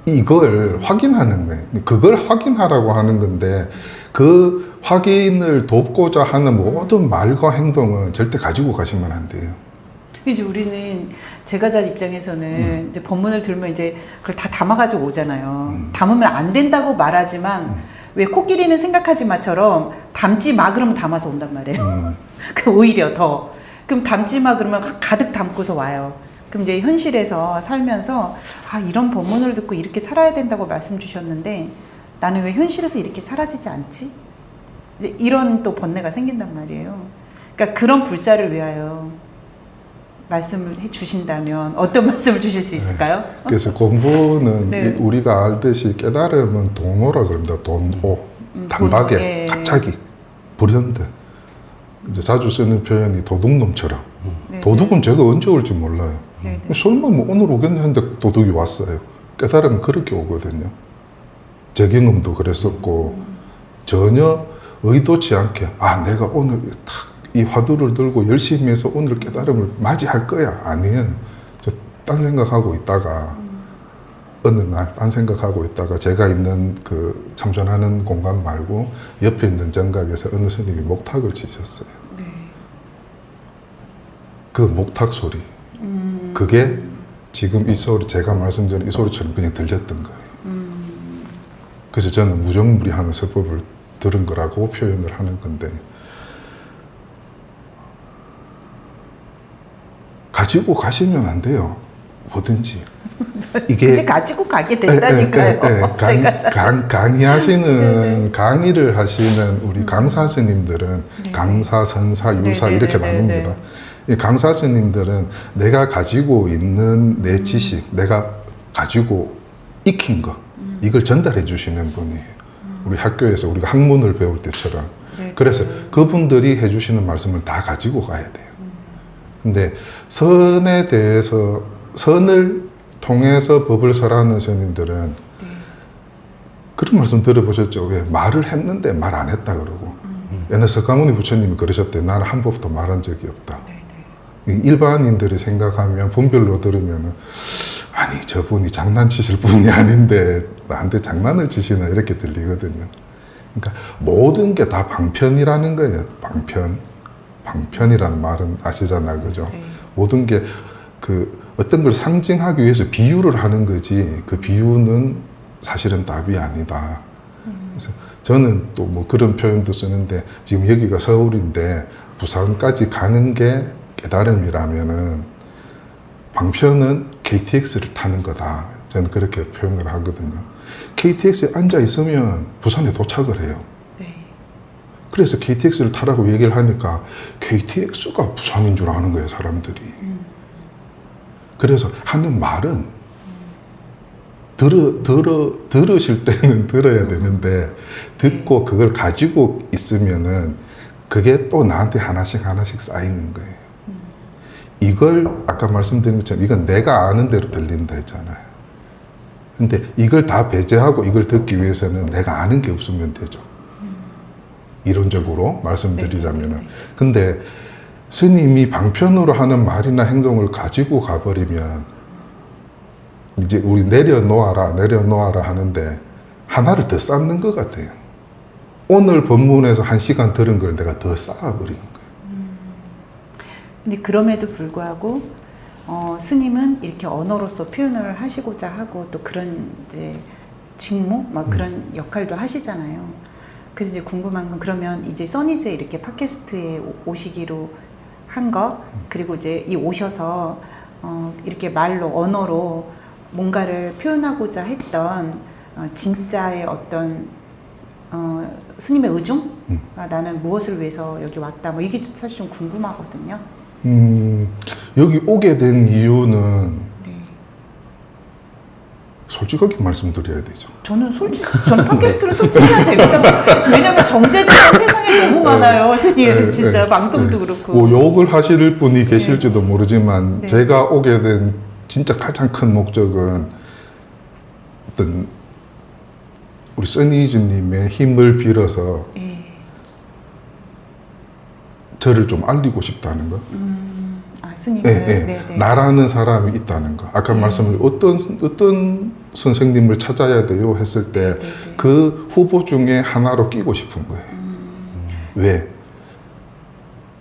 이걸 확인하는 거예요. 그걸 확인하라고 하는 건데 그 확인을 돕고자 하는 모든 말과 행동은 절대 가지고 가시면 안 돼요. 이제 우리는 제가자 입장에서는 이제 법문을 들면 이제 그걸 다 담아가지고 오잖아요. 담으면 안 된다고 말하지만 왜 코끼리는 생각하지 마처럼 담지 마 그러면 담아서 온단 말이에요. 그 오히려 더. 그럼 담지 마 그러면 가득 담고서 와요. 그럼 이제 현실에서 살면서 이런 법문을 듣고 이렇게 살아야 된다고 말씀 주셨는데 나는 왜 현실에서 이렇게 사라지지 않지? 이제 이런 또 번뇌가 생긴단 말이에요. 그러니까 그런 불자를 위하여 말씀을 해 주신다면 어떤 말씀을 주실 수 있을까요? 네. 그래서 공부는 네. 우리가 알듯이 깨달음은 동오라 그럽니다. 동오. 단박에, 네. 갑자기, 불현듯. 이제 자주 쓰는 표현이 도둑놈처럼. 네. 도둑은 제가 언제 올지 몰라요. 네. 설마 뭐 오늘 오겠냐 했는데 도둑이 왔어요. 깨달음은 그렇게 오거든요. 재경음도 그랬었고 전혀 의도치 않게 내가 오늘 딱 이 화두를 들고 열심히 해서 오늘 깨달음을 맞이할 거야. 아니에요. 저 딴 생각하고 있다가 어느 날 딴 생각하고 있다가 제가 있는 그 참선하는 공간 말고 옆에 있는 정각에서 어느 스님이 목탁을 치셨어요. 네. 그 목탁 소리 그게 지금 이 소리 제가 말씀드린 이 소리처럼 그냥 들렸던 거예요. 그래서 저는 무정무리하는 설법을 들은 거라고 표현을 하는 건데 가지고 가시면 안 돼요. 뭐든지. 근데 가지고 가게 된다니까요. 강의하시는 강의를 하시는 우리 강사 스님들은 강사, 선사, 유사 이렇게 나눕니다. 이 강사 스님들은 내가 가지고 있는 내 지식, 내가 가지고 익힌 거 이걸 전달해 주시는 분이에요. 우리 학교에서 우리가 학문을 배울 때처럼. 그래서 그분들이 해주시는 말씀을 다 가지고 가야 돼요. 근데 선에 대해서 선을 통해서 법을 설하는 스님들은 그런 말씀 들어보셨죠? 왜 말을 했는데 말 안 했다 그러고 옛날 석가모니 부처님이 그러셨대. 나는 한 법도 말한 적이 없다. 일반인들이 생각하면 분별로 들으면 아니 저분이 장난치실 분이 아닌데 나한테 장난을 치시나 이렇게 들리거든요. 그러니까 모든 게 다 방편이라는 거예요. 방편이라는 말은 아시잖아요, 그죠? 모든 게 어떤 걸 상징하기 위해서 비유를 하는 거지 그 비유는 사실은 답이 아니다. 그래서 저는 또 뭐 그런 표현도 쓰는데 지금 여기가 서울인데 부산까지 가는 게 깨달음이라면은 방편은 KTX를 타는 거다. 저는 그렇게 표현을 하거든요. KTX에 앉아 있으면 부산에 도착을 해요. 그래서 KTX를 타라고 얘기를 하니까 KTX가 부산인 줄 아는 거예요, 사람들이. 그래서 하는 말은 들으실 때는 들어야 되는데 듣고 그걸 가지고 있으면은 그게 또 나한테 하나씩 쌓이는 거예요. 이걸 아까 말씀드린 것처럼 이건 내가 아는 대로 들린다 했잖아요. 근데 이걸 다 배제하고 이걸 듣기 위해서는 내가 아는 게 없으면 되죠. 이론적으로 말씀드리자면은. 근데 스님이 방편으로 하는 말이나 행동을 가지고 가버리면 이제 우리 내려놓아라 하는데 하나를 더 쌓는 것 같아요. 오늘 법문에서 1시간 들은 걸 내가 더 쌓아버리는 거예요. 근데 그럼에도 불구하고 스님은 이렇게 언어로서 표현을 하시고자 하고 또 그런 이제 직무, 막 그런 역할도 하시잖아요. 그래서 이제 궁금한 건 그러면 이제 써니즈 이렇게 팟캐스트에 오시기로 한 거, 그리고 이제 이 오셔서 이렇게 말로 언어로 뭔가를 표현하고자 했던 진짜의 어떤 스님의 의중? 나는 무엇을 위해서 여기 왔다. 뭐 이게 사실 좀 궁금하거든요. 여기 오게 된 이유는 네. 솔직하게 말씀드려야 되죠. 저는 팟캐스트를 솔직해야 재밌다고. 왜냐면 정제되는 세상에 너무 많아요. 스님 진짜 방송도 그렇고. 뭐 욕을 하실 분이 계실지도 모르지만 네. 제가 오게 된 진짜 가장 큰 목적은 어떤 우리 써니즈님의 힘을 빌어서 네. 저를 좀 알리고 싶다는 거. 스님을. 네. 나라는 사람이 있다는 거. 아까 말씀드린 어떤 선생님을 찾아야 돼요 했을 때 그 후보 중에 하나로 끼고 싶은 거예요. 왜?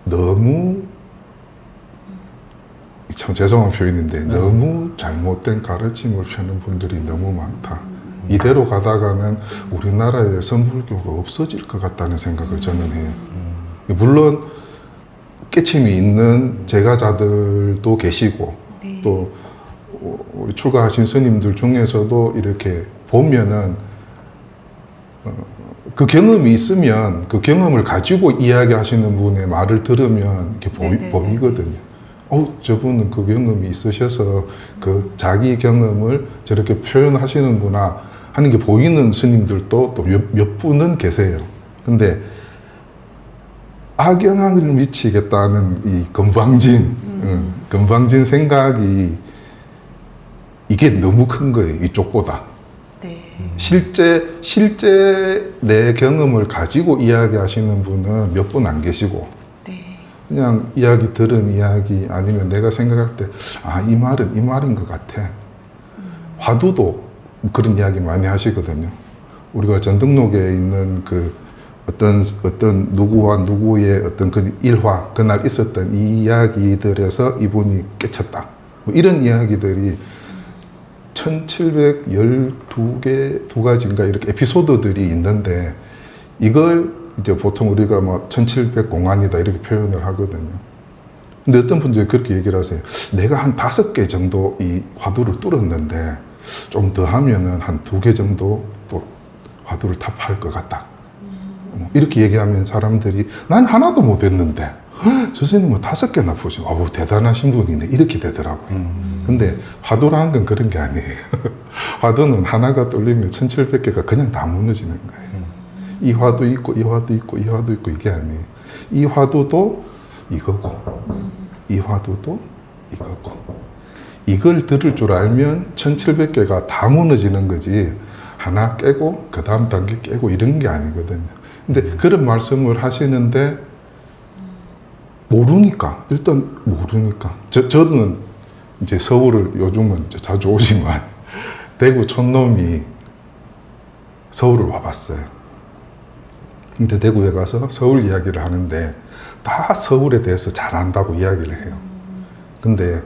너무 참 죄송한 표현인데 너무 잘못된 가르침을 펴는 분들이 너무 많다. 이대로 가다가는 우리나라에 선불교가 없어질 것 같다는 생각을 저는 해요. 물론 깨침이 있는 제가자들도 계시고 네. 또 우리 출가하신 스님들 중에서도 이렇게 보면은 그 경험이 있으면 그 경험을 가지고 이야기하시는 분의 말을 들으면 이렇게 보이거든요. 저분은 그 경험이 있으셔서 그 자기 경험을 저렇게 표현하시는구나 하는 게 보이는 스님들도 또 몇 분은 계세요. 근데 악영향을 미치겠다는 이 건방진 생각이 이게 너무 큰 거예요. 이쪽보다. 네. 실제 내 경험을 가지고 이야기하시는 분은 몇 분 안 계시고 네. 그냥 들은 이야기 아니면 내가 생각할 때 이 말은 이 말인 것 같아. 화두도 그런 이야기 많이 하시거든요. 우리가 전등록에 있는 그 어떤 누구와 누구의 어떤 그 일화, 그날 있었던 이 이야기들에서 이분이 깨쳤다. 뭐 이런 이야기들이 1712개, 두 가지인가 이렇게 에피소드들이 있는데 이걸 이제 보통 우리가 뭐 1700공안이다 이렇게 표현을 하거든요. 근데 어떤 분들이 그렇게 얘기를 하세요. 내가 한 5개 정도 이 화두를 뚫었는데 좀 더 하면은 한 2개 정도 또 화두를 타파할 것 같다. 이렇게 얘기하면 사람들이 난 하나도 못 했는데 저 스님은 5개나 보시고 대단하신 분이네 이렇게 되더라고요. 근데 화두라는 건 그런 게 아니에요. 화두는 하나가 뚫리면 1700개가 그냥 다 무너지는 거예요. 이 화두 있고 이 화두 있고 이 화두 있고 이게 아니에요. 이 화두도 이거고 이 화두도 이거고 이걸 들을 줄 알면 1700개가 다 무너지는 거지 하나 깨고 그 다음 단계 깨고 이런 게 아니거든요. 근데 그런 말씀을 하시는데 모르니까 일단 모르니까 저는 이제 서울을 요즘은 이제 자주 오지만 대구 촌놈이 서울을 와봤어요. 근데 대구에 가서 서울 이야기를 하는데 다 서울에 대해서 잘 안다고 이야기를 해요. 근데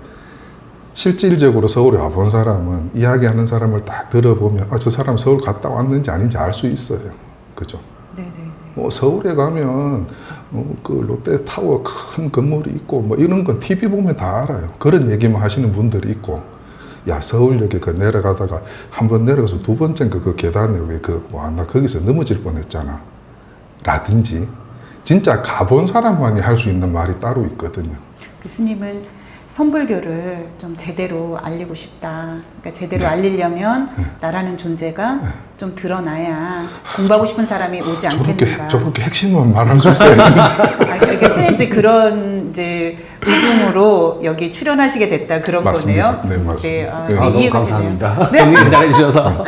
실질적으로 서울에 와본 사람은 이야기하는 사람을 딱 들어보면 저 사람 서울 갔다 왔는지 아닌지 알 수 있어요. 그죠? 네네. 서울에 가면 그 롯데타워 큰 건물이 있고 뭐 이런 건 TV 보면 다 알아요. 그런 얘기만 하시는 분들이 있고 야 서울역에 그 내려가다가 한 번 내려가서 두 번째인가 그 계단에 나 거기서 넘어질 뻔했잖아 라든지 진짜 가본 사람만이 할 수 있는 말이 따로 있거든요. 교수님은 선불교를 좀 제대로 알리고 싶다. 그러니까 제대로 알리려면 나라는 존재가 좀 드러나야 공부하고 싶은 사람이 오지 않겠는가. 저렇게 핵심만 말할 수 있어요. 그러니까 스님 이제 그런 이제 의중으로 여기 출연하시게 됐다 그런 맞습니다. 거네요. 네, 맞습니다. 네. 너무 이해가 감사합니다. 되네요. 정리 잘해주셔서.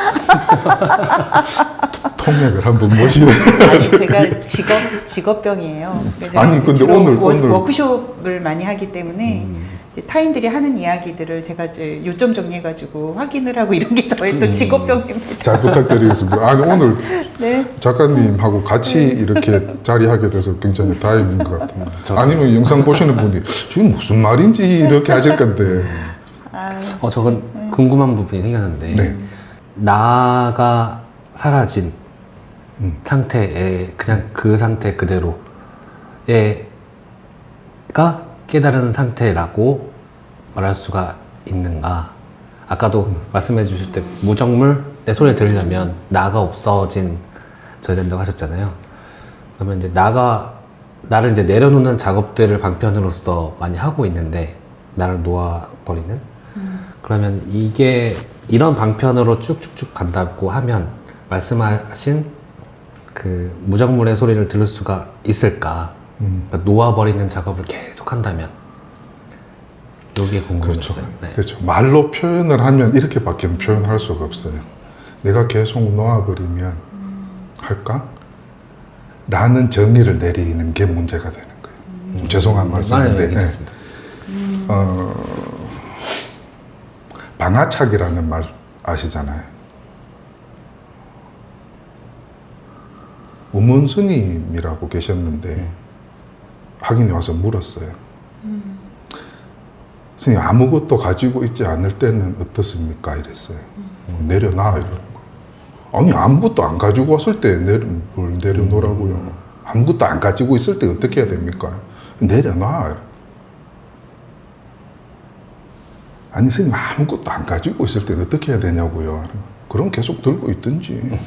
통역을 한번 모시는. 아니 제가 직업병이에요. 그래서 아니, 근데 주로 오늘 워크숍을 많이 하기 때문에 이제 타인들이 하는 이야기들을 제가 이제 요점 정리해가지고 확인을 하고 이런 게 저의 또 직업병입니다. 잘 부탁드리겠습니다. 아니, 오늘 네. 작가님하고 같이 이렇게 자리하게 돼서 굉장히 다행인 것 같아요. 저도. 아니면 영상 보시는 분이 지금 무슨 말인지 이렇게 하실 건데. 저건 궁금한 부분이 생겼는데 네. 나가 사라진 상태에 그냥 그 상태 그대로가 깨달은 상태라고 말할 수가 있는가? 아까도 말씀해 주실 때 무정물의 소리를 들으려면 나가 없어진 져야 된다고 하셨잖아요. 그러면 이제 나를 이제 내려놓는 작업들을 방편으로서 많이 하고 있는데 나를 놓아버리는 그러면 이게 이런 방편으로 쭉쭉쭉 간다고 하면 말씀하신 그 무정물의 소리를 들을 수가 있을까? 그러니까 놓아버리는 작업을 계속 한다면 여기에 궁금했어요. 그렇죠. 네. 그렇죠. 말로 표현을 하면 이렇게밖에 표현할 수가 없어요. 내가 계속 놓아버리면 할까? 라는 정의를 내리는 게 문제가 되는 거예요. 죄송한 말씀인데. 네, 괜찮습니다. 방아착이라는 말 아시잖아요. 우문 스님이라고 계셨는데 확인이 와서 물었어요. 스님, 아무것도 가지고 있지 않을 때는 어떻습니까? 이랬어요. 내려놔 이러는 거. 아니, 아무것도 안 가지고 왔을 때 뭘 내려놓으라고요. 아무것도 안 가지고 있을 때 어떻게 해야 됩니까? 내려놔. 아니, 스님, 아무것도 안 가지고 있을 때 어떻게 해야 되냐고요. 그럼 계속 들고 있든지.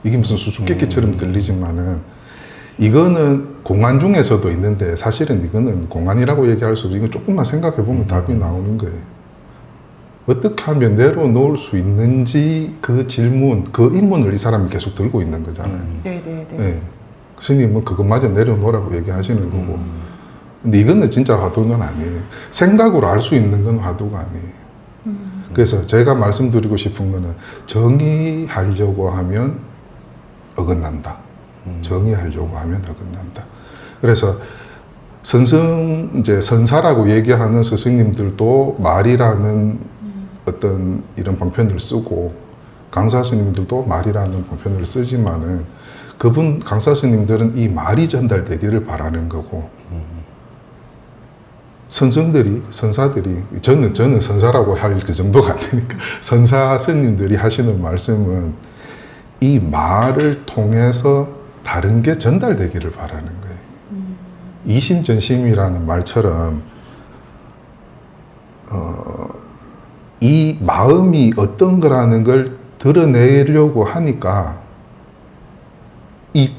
이게 무슨 수수께끼처럼 들리지만은 이거는 공안 중에서도 있는데 사실은 이거는 공안이라고 얘기할 수 없고 이거 조금만 생각해 보면 답이 나오는 거예요. 어떻게 하면 내려놓을 수 있는지 그 질문, 그 인문을 이 사람이 계속 들고 있는 거잖아요. 네네네. 네. 스님은 그것마저 내려놓으라고 얘기하시는 거고. 근데 이거는 진짜 화두는 아니에요. 생각으로 알 수 있는 건 화두가 아니에요. 그래서 제가 말씀드리고 싶은 거는 정의하려고 하면 어긋난다. 정의하려고 하면 어긋난다. 그래서 이제 선사라고 얘기하는 스승님들도 말이라는 어떤 이런 방편을 쓰고 강사 스님들도 말이라는 방편을 쓰지만은 강사 스님들은 이 말이 전달되기를 바라는 거고 선사들이 저는 선사라고 할 그 정도가 안 되니까 선사 스님들이 하시는 말씀은 이 말을 통해서 다른 게 전달되기를 바라는 거예요. 이심전심이라는 말처럼 이 마음이 어떤 거라는 걸 드러내려고 하니까 이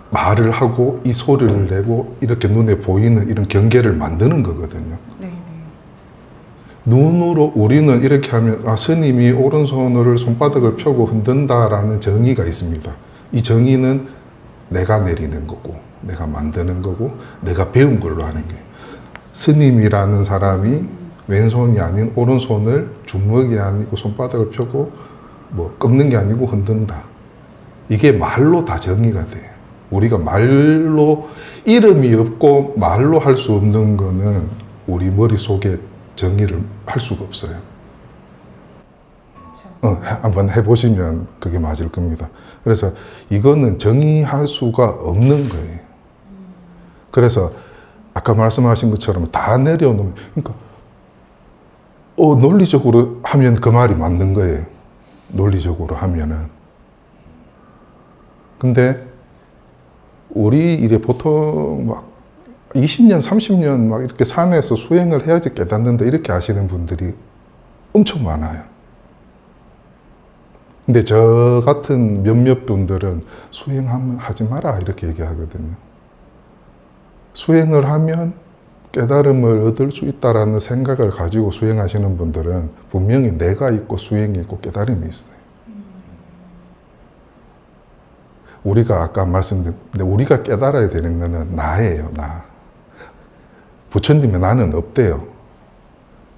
말을 하고 이 소리를 내고 이렇게 눈에 보이는 이런 경계를 만드는 거거든요. 네네. 눈으로 우리는 이렇게 하면 스님이 오른손을 손바닥을 펴고 흔든다라는 정의가 있습니다. 이 정의는 내가 내리는 거고 내가 만드는 거고 내가 배운 걸로 하는 거예요. 스님이라는 사람이 왼손이 아닌 오른손을 주먹이 아니고 손바닥을 펴고 뭐 꺾는 게 아니고 흔든다. 이게 말로 다 정의가 돼요. 우리가 말로 이름이 없고 말로 할 수 없는 거는 우리 머릿속에 정의를 할 수가 없어요. 한번 해보시면 그게 맞을 겁니다. 그래서 이거는 정의할 수가 없는 거예요. 그래서 아까 말씀하신 것처럼 다 내려놓으면, 그러니까 논리적으로 하면 그 말이 맞는 거예요. 논리적으로 하면은. 근데 우리 이래 보통 막 20년, 30년 막 이렇게 산에서 수행을 해야지 깨닫는다 이렇게 하시는 분들이 엄청 많아요. 근데 저 같은 몇몇 분들은 수행하면 하지 마라 이렇게 얘기하거든요. 수행을 하면 깨달음을 얻을 수 있다라는 생각을 가지고 수행하시는 분들은 분명히 내가 있고 수행이 있고 깨달음이 있어요. 우리가 아까 말씀드린 우리가 깨달아야 되는 거는 나예요, 나. 부처님의 나는 없대요.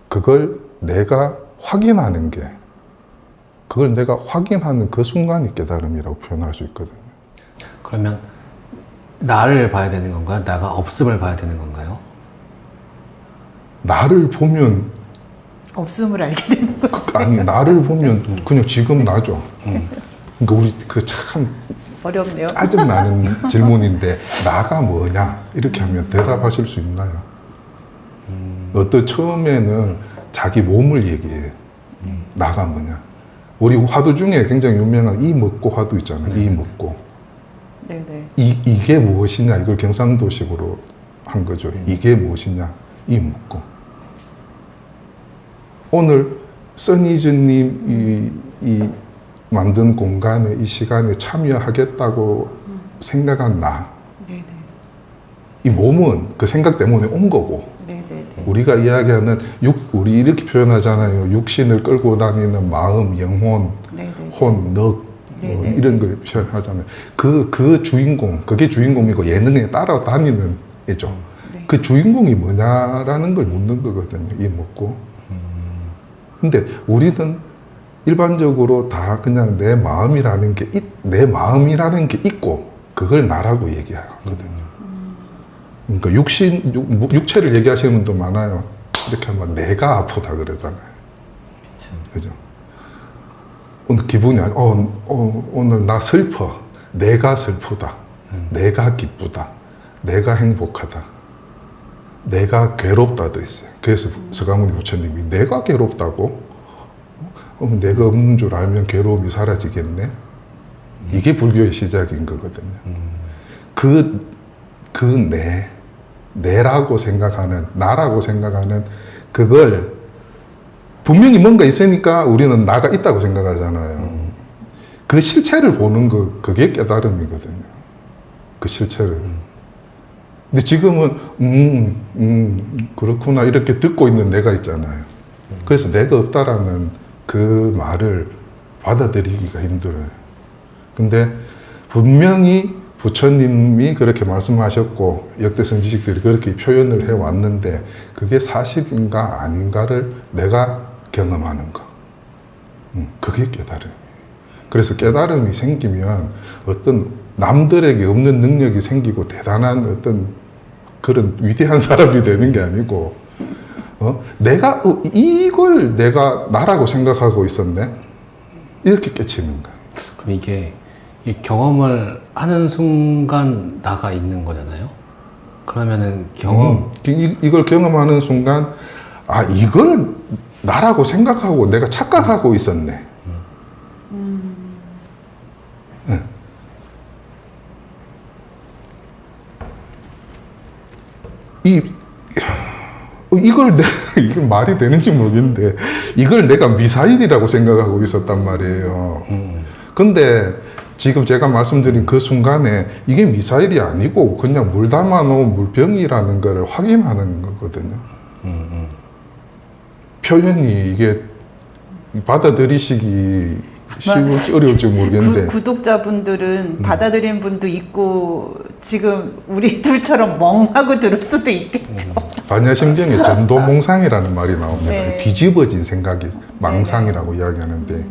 그걸 내가 확인하는 게, 그걸 내가 확인하는 그 순간이 깨달음이라고 표현할 수 있거든요. 그러면 나를 봐야 되는 건가요? 나가 없음을 봐야 되는 건가요? 나를 보면 없음을 알게 되는 거. 아니 나를 보면 그냥 지금 나죠. 그러니까 우리 그 참 어렵네요. 짜증나는 질문인데 나가 뭐냐 이렇게 하면 대답하실 수 있나요? 어떤 처음에는 자기 몸을 얘기해요. 나가 뭐냐. 우리 화두 중에 굉장히 유명한 이 먹고 화두 있잖아요. 이 먹고. 네네. 이게 무엇이냐 이걸 경상도식으로 한 거죠. 이게 무엇이냐 이 먹고. 오늘 써니즈님 이 만든 공간에 이 시간에 참여하겠다고 생각한 나. 네네. 이 몸은 그 생각 때문에 온 거고. 네네네. 우리가 이야기하는 우리 이렇게 표현하잖아요. 육신을 끌고 다니는 마음, 영혼, 네네. 혼, 넉 네네. 이런 걸 표현하잖아요. 그 주인공, 그게 주인공이고 예능에 따라다니는 애죠. 네. 그 주인공이 뭐냐라는 걸 묻는 거거든요. 이 먹고. 근데 우리는 일반적으로 다 그냥 내 마음이라는 게 있고 그걸 나라고 얘기하거든요. 그러니까 육체를 얘기하시는 분도 많아요. 이렇게 하면 내가 아프다 그러잖아요. 그죠? 오늘 기분이 오늘 나 슬퍼. 내가 슬프다. 내가 기쁘다. 내가 행복하다. 내가 괴롭다도 있어요. 그래서 서가모니 부처님이 내가 괴롭다고? 내가 없는 줄 알면 괴로움이 사라지겠네? 이게 불교의 시작인 거거든요. 내라고 생각하는, 나라고 생각하는 그걸 분명히 뭔가 있으니까 우리는 나가 있다고 생각하잖아요. 그 실체를 보는 그게 깨달음이거든요. 그 실체를. 근데 지금은 그렇구나 이렇게 듣고 있는 내가 있잖아요. 그래서 내가 없다라는 그 말을 받아들이기가 힘들어요. 근데 분명히 부처님이 그렇게 말씀하셨고 역대 성지식들이 그렇게 표현을 해왔는데 그게 사실인가 아닌가를 내가 경험하는 거. 그게 깨달음이에요. 그래서 깨달음이 생기면 어떤 남들에게 없는 능력이 생기고 대단한 어떤 그런 위대한 사람이 되는 게 아니고 이걸 내가 나라고 생각하고 있었네? 이렇게 깨치는 거예요. 그럼 이게 이 경험을 하는 순간 나가 있는 거잖아요? 그러면은 이걸 경험하는 순간 이걸 나라고 생각하고 내가 착각하고 있었네. 네. 이걸 이걸 말이 되는지 모르겠는데 이걸 내가 미사일이라고 생각하고 있었단 말이에요. 근데 지금 제가 말씀드린 그 순간에 이게 미사일이 아니고 그냥 물 담아놓은 물병이라는 걸 확인하는 거거든요. 표현이 이게 받아들이시기 쉬울지 어려울지 모르겠는데 구독자분들은 받아들인 분도 있고 지금 우리 둘처럼 멍하고 들을 수도 있겠죠. 반야심경에 전도몽상이라는 말이 나옵니다. 네. 뒤집어진 생각이 망상이라고 이야기하는데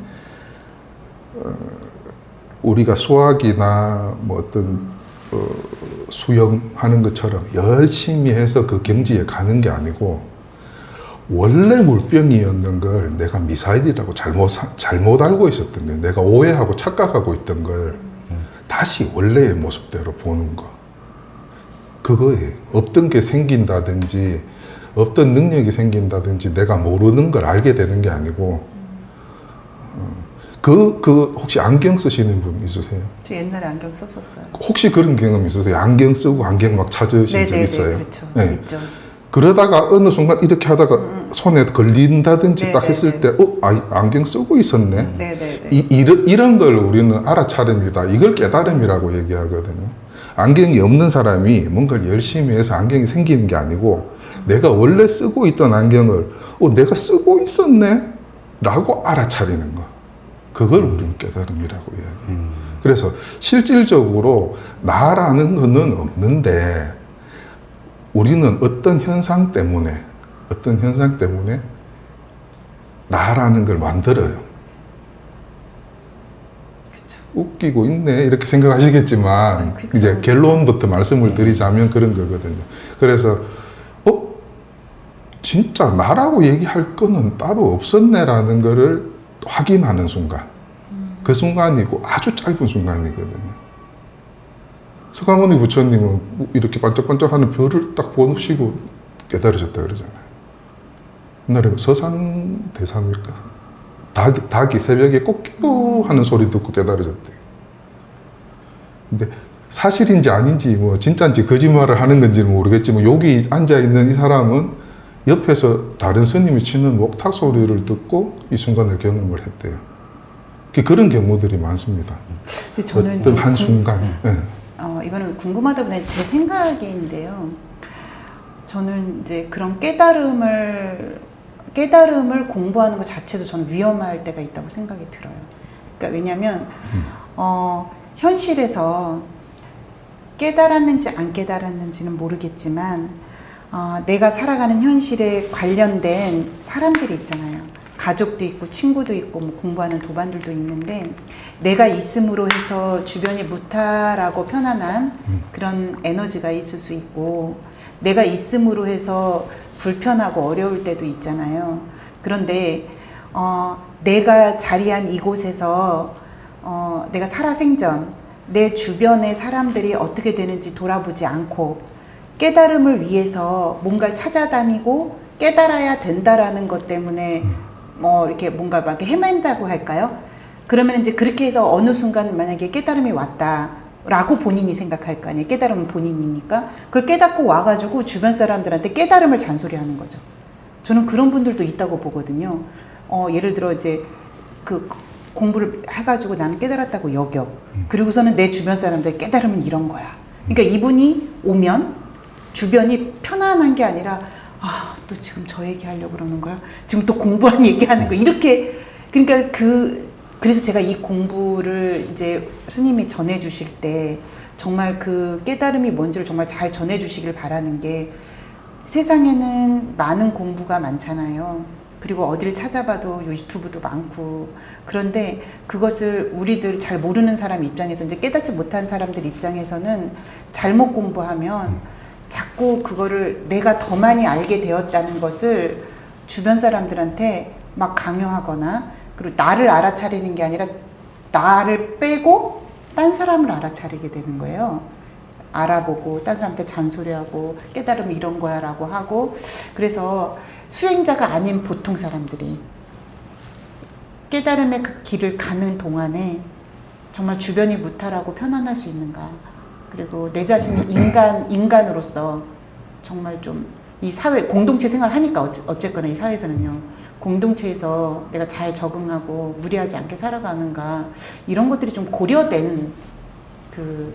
우리가 수학이나 뭐 어떤 수영하는 것처럼 열심히 해서 그 경지에 가는 게 아니고 원래 물병이었는 걸 내가 미사일이라고 잘못 알고 있었던 거예요. 내가 오해하고 착각하고 있던 걸 다시 원래의 모습대로 보는 거. 그거예요. 없던 게 생긴다든지 없던 능력이 생긴다든지 내가 모르는 걸 알게 되는 게 아니고 혹시 안경 쓰시는 분 있으세요? 저 옛날에 안경 썼었어요. 혹시 그런 경험 있으세요? 안경 쓰고 안경 막 찾으신 적 있어요? 그렇죠. 네. 있죠. 그러다가 어느 순간 이렇게 하다가 손에 걸린다든지 딱 네네네. 했을 때 안경 쓰고 있었네. 네네네. 이런 걸 우리는 알아차립니다. 이걸 깨달음이라고 얘기하거든요. 안경이 없는 사람이 뭔가를 열심히 해서 안경이 생기는 게 아니고 내가 원래 쓰고 있던 안경을 내가 쓰고 있었네? 라고 알아차리는 거. 그걸 우리는 깨달음이라고 이야기해요. 그래서 실질적으로 나라는 거는 없는데 우리는 어떤 현상 때문에 나라는 걸 만들어요. 그쵸. 웃기고 있네 이렇게 생각하시겠지만 그쵸. 이제 결론부터 말씀을 드리자면 그런 거거든요. 그래서 진짜 나라고 얘기할 거는 따로 없었네라는 거를 확인하는 순간, 그 순간이고 아주 짧은 순간이거든요. 서가모니 부처님은 이렇게 반짝반짝하는 별을 딱 보시고 깨달으셨다 그러잖아요. 옛날에 서산대사입니까? 닭이 새벽에 꼬끼요 하는 소리 듣고 깨달으셨대요. 근데 사실인지 아닌지 뭐 진짜인지 거짓말을 하는 건지는 모르겠지만 여기 앉아있는 이 사람은 옆에서 다른 스님이 치는 목탁 소리를 듣고 이 순간을 경험을 했대요. 그런 경우들이 많습니다. 저는 어떤 한순간. 네. 이거는 궁금하다 보니 제 생각인데요. 저는 이제 그런 깨달음을 공부하는 것 자체도 저는 위험할 때가 있다고 생각이 들어요. 그러니까 왜냐하면 현실에서 깨달았는지 안 깨달았는지는 모르겠지만 내가 살아가는 현실에 관련된 사람들이 있잖아요. 가족도 있고 친구도 있고 뭐 공부하는 도반들도 있는데 내가 있음으로 해서 주변이 무탈하고 편안한 그런 에너지가 있을 수 있고 내가 있음으로 해서 불편하고 어려울 때도 있잖아요. 그런데 내가 자리한 이곳에서 내가 살아생전 내 주변의 사람들이 어떻게 되는지 돌아보지 않고 깨달음을 위해서 뭔가를 찾아다니고 깨달아야 된다라는 것 때문에 이렇게 뭔가 막 헤맨다고 할까요? 그러면 이제 그렇게 해서 어느 순간 만약에 깨달음이 왔다라고 본인이 생각할 거 아니에요. 깨달음은 본인이니까. 그걸 깨닫고 와가지고 주변 사람들한테 깨달음을 잔소리하는 거죠. 저는 그런 분들도 있다고 보거든요. 예를 들어 이제 그 공부를 해가지고 나는 깨달았다고 여겨. 그리고서는 내 주변 사람들 깨달음은 이런 거야. 그러니까 이분이 오면 주변이 편안한 게 아니라 또 지금 저 얘기하려고 그러는 거야? 지금 또 공부한 얘기하는 거 이렇게 그러니까 그래서 제가 이 공부를 이제 스님이 전해주실 때 정말 그 깨달음이 뭔지를 정말 잘 전해주시길 바라는 게 세상에는 많은 공부가 많잖아요. 그리고 어디를 찾아봐도 유튜브도 많고 그런데 그것을 우리들 잘 모르는 사람 입장에서 이제 깨닫지 못한 사람들 입장에서는 잘못 공부하면 자꾸 그거를 내가 더 많이 알게 되었다는 것을 주변 사람들한테 막 강요하거나 그리고 나를 알아차리는 게 아니라 나를 빼고 딴 사람을 알아차리게 되는 거예요. 알아보고 딴 사람한테 잔소리하고 깨달음이 이런 거야 라고 하고 그래서 수행자가 아닌 보통 사람들이 깨달음의 그 길을 가는 동안에 정말 주변이 무탈하고 편안할 수 있는가 그리고 내 자신이 인간으로서 정말 좀 이 사회 공동체 생활을 하니까 어쨌거나 이 사회에서는요 공동체에서 내가 잘 적응하고 무리하지 않게 살아가는가 이런 것들이 좀 고려된 그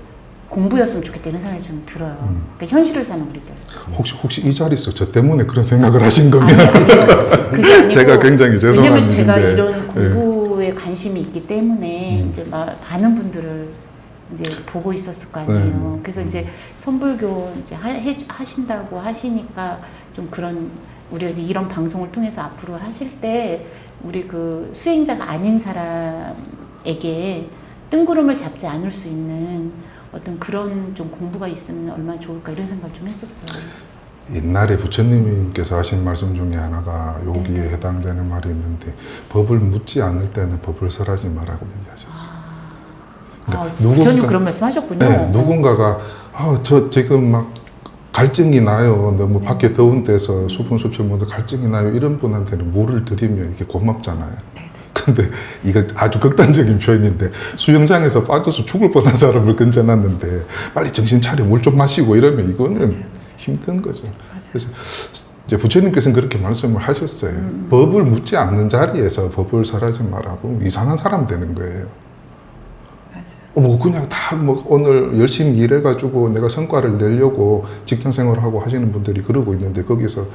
공부였으면 좋겠다는 생각이 좀 들어요. 그러니까 현실을 사는 우리들. 혹시 이 자리에서 저 때문에 그런 생각을 하신 거면 그게 아니고 제가 굉장히 죄송한 왜냐면 제가 일인데. 이런 공부에 관심이 있기 때문에 이제 막 많은 분들을 이제 보고 있었을 거 아니에요. 그래서 이제 선불교 이제 하신다고 하시니까 좀 그런 우리가 이제 이런 방송을 통해서 앞으로 하실 때 우리 그 수행자가 아닌 사람에게 뜬구름을 잡지 않을 수 있는 어떤 그런 좀 공부가 있으면 얼마나 좋을까 이런 생각 좀 했었어요. 옛날에 부처님께서 하신 말씀 중에 하나가 여기에 해당되는 말이 있는데 법을 묻지 않을 때는 법을 설하지 말라고 얘기하셨어요. 그러니까 부처님 그런 말씀 하셨군요. 네, 누군가가 저 지금 막 갈증이 나요. 너무 밖에 더운 데서 수분수출 모두 갈증이 나요. 이런 분한테는 물을 드리면 이게 고맙잖아요. 근데 이거 아주 극단적인 표현인데 수영장에서 빠져서 죽을 뻔한 사람을 건져놨는데 빨리 정신 차려 물 좀 마시고 이러면 이거는 맞아요. 힘든 거죠. 맞아요. 그래서 이제 부처님께서는 그렇게 말씀을 하셨어요. 법을 묻지 않는 자리에서 법을 설하지 말라고 이상한 사람 되는 거예요. 맞아요. 뭐 그냥 다 뭐 오늘 열심히 일해가지고 내가 성과를 내려고 직장 생활하고 하시는 분들이 그러고 있는데 거기서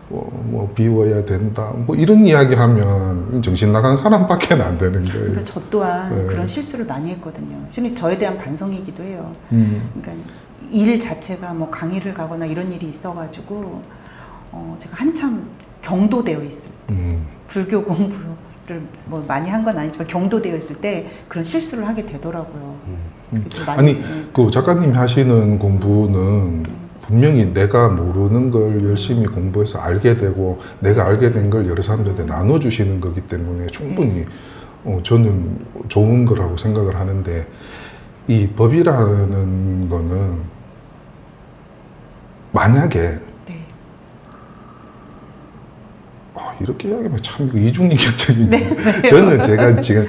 뭐 비워야 된다 뭐 이런 이야기하면 정신 나간 사람밖에 안 되는 거예요. 그러니까 저 또한 네. 그런 실수를 많이 했거든요. 실은 저에 대한 반성이기도 해요. 그러니까 일 자체가 뭐 강의를 가거나 이런 일이 있어가지고 제가 한참 경도되어 있을 때 불교 공부를 뭐 많이 한 건 아니지만 경도되어 있을 때 그런 실수를 하게 되더라고요. 좀 많이, 아니 그 작가님이 하시는 공부는 분명히 내가 모르는 걸 열심히 공부해서 알게 되고 내가 알게 된 걸 여러 사람들한테 나눠주시는 거기 때문에 충분히 저는 좋은 거라고 생각을 하는데 이 법이라는 거는 만약에 네. 이렇게 이야기하면 참 이중인격적인 저는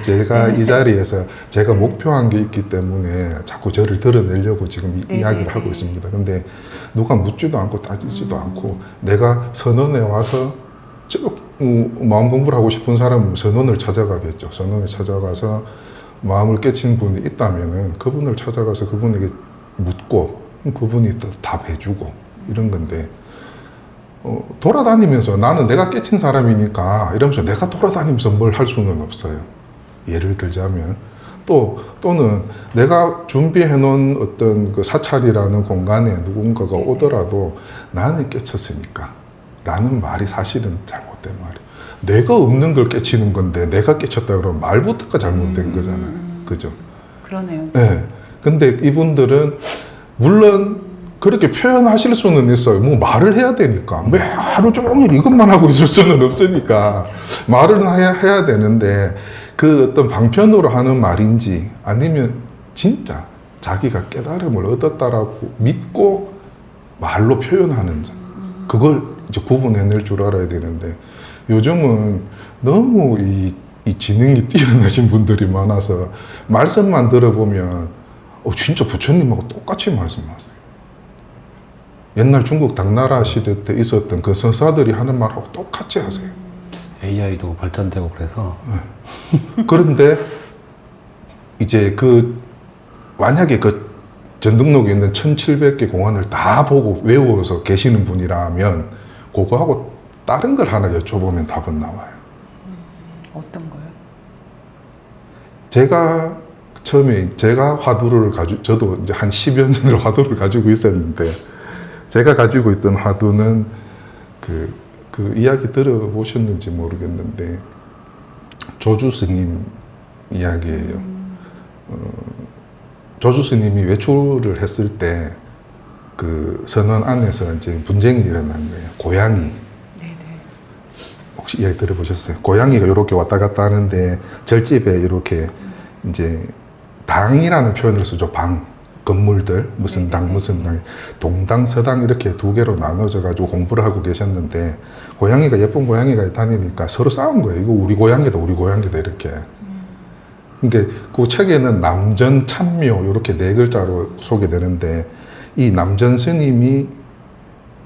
제가 이 자리에서 제가 목표한 게 있기 때문에 자꾸 저를 드러내려고 지금 이야기를 하고 있습니다. 근데 누가 묻지도 않고 따지지도 않고 내가 선언에 와서 마음 공부를 하고 싶은 사람은 선언을 찾아가겠죠. 선언을 찾아가서 마음을 깨친 분이 있다면은 그분을 찾아가서 그분에게 묻고 그분이 또 답해주고 이런 건데 돌아다니면서 나는 내가 깨친 사람이니까 이러면서 내가 돌아다니면서 뭘 할 수는 없어요. 예를 들자면 또는 내가 준비해 놓은 어떤 그 사찰이라는 공간에 누군가가 오더라도 나는 깨쳤으니까 라는 말이 사실은 잘못된 말이에요. 내가 없는 걸 깨치는 건데 내가 깨쳤다 그러면 말부터가 잘못된 거잖아요. 그죠? 그러네요. 네. 근데 이분들은 물론 그렇게 표현하실 수는 있어요. 뭐 말을 해야 되니까. 매 하루 종일 이것만 하고 있을 수는 없으니까. 말을 해야 되는데 그 어떤 방편으로 하는 말인지 아니면 진짜 자기가 깨달음을 얻었다라고 믿고 말로 표현하는지 그걸 이제 구분해낼 줄 알아야 되는데 요즘은 너무 이 지능이 뛰어나신 분들이 많아서 말씀만 들어보면 진짜 부처님하고 똑같이 말씀하세요. 옛날 중국 당나라 시대 때 있었던 그 서사들이 하는 말하고 똑같이 하세요. AI도 발전되고 그래서 그런데 이제 만약에 그 전등록에 있는 1700개 공안을 다 보고 외워서 계시는 분이라면 그거하고 다른 걸 하나 여쭤보면 답은 나와요. 어떤 거요? 제가 처음에 화두를 저도 이제 한 10여 년을 화두를 가지고 있었는데 제가 가지고 있던 화두는 그 이야기 들어보셨는지 모르겠는데 조주 스님 이야기예요. 조주 스님이 외출을 했을 때 그 선원 안에서 이제 분쟁이 일어난 거예요. 고양이. 네네. 혹시 이야기 들어보셨어요? 고양이가 이렇게 왔다 갔다 하는데 절집에 이렇게 이제 당이라는 표현을 쓰죠. 방. 건물들, 무슨 당, 무슨 당, 동당, 서당 이렇게 두 개로 나눠져 가지고 공부를 하고 계셨는데 고양이가 예쁜 고양이가 다니니까 서로 싸운 거예요. 이거 우리 고양이다, 우리 고양이다 이렇게. 그러니까 그 책에는 남전 참묘 이렇게 4글자로 소개되는데 이 남전 스님이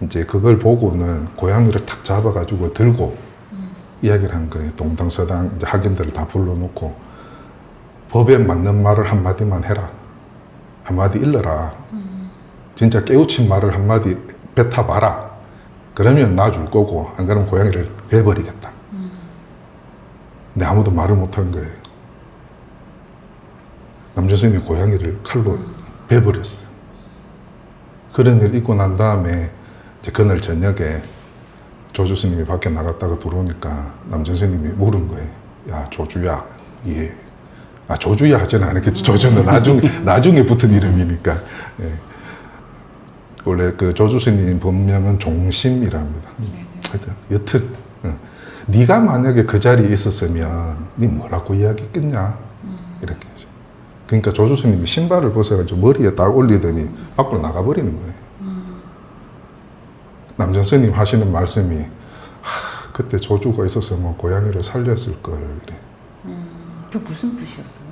이제 그걸 보고는 고양이를 탁 잡아가지고 들고 이야기를 한 거예요. 동당, 서당 이제 학인들을 다 불러놓고 법에 맞는 말을 한마디만 해라. 한마디 일러라. 진짜 깨우친 말을 한마디 뱉어봐라. 그러면 놔줄 거고 안 그러면 고양이를 베버리겠다. 근데 아무도 말을 못한 거예요. 남자 스님이 고양이를 칼로 베버렸어요. 그런 일 있고 난 다음에 이제 그날 저녁에 조주 스님이 밖에 나갔다가 들어오니까 남자 스님이 물은 거예요. 야 조주야. 예. 조주야 하지는 않았겠지. 조주는 나중에 붙은 이름이니까. 예. 원래 그 조주 스님 본명은 종심이랍니다. 하여튼 여튼 네가 만약에 그 자리에 있었으면 네 뭐라고 이야기했겠냐 이렇게 하죠. 그러니까 조주 스님이 신발을 벗어가지고 머리에 딱 올리더니 밖으로 나가버리는 거예요. 남자 스님 하시는 말씀이 그때 조주가 있었으면 고양이를 살렸을 걸 이래. 그 무슨 뜻이었어요?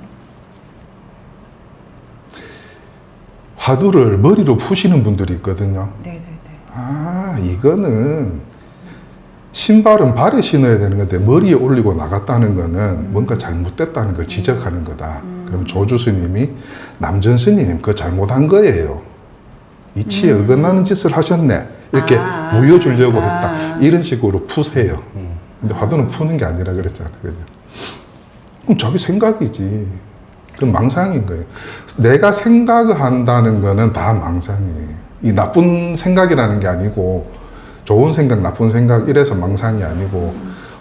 화두를 머리로 푸시는 분들이 있거든요. 네네네. 이거는 신발은 발에 신어야 되는 건데 머리에 올리고 나갔다는 거는 뭔가 잘못됐다는 걸 지적하는 거다. 그럼 조주 스님이 남전 스님 그거 잘못한 거예요. 이치에 어긋나는 짓을 하셨네. 이렇게 보여주려고 했다. 이런 식으로 푸세요. 근데 화두는 푸는 게 아니라 그랬잖아요. 그죠? 그럼 자기 생각이지. 그럼 망상인 거예요. 내가 생각을 한다는 거는 다 망상이에요. 이 나쁜 생각이라는 게 아니고 좋은 생각, 나쁜 생각 이래서 망상이 아니고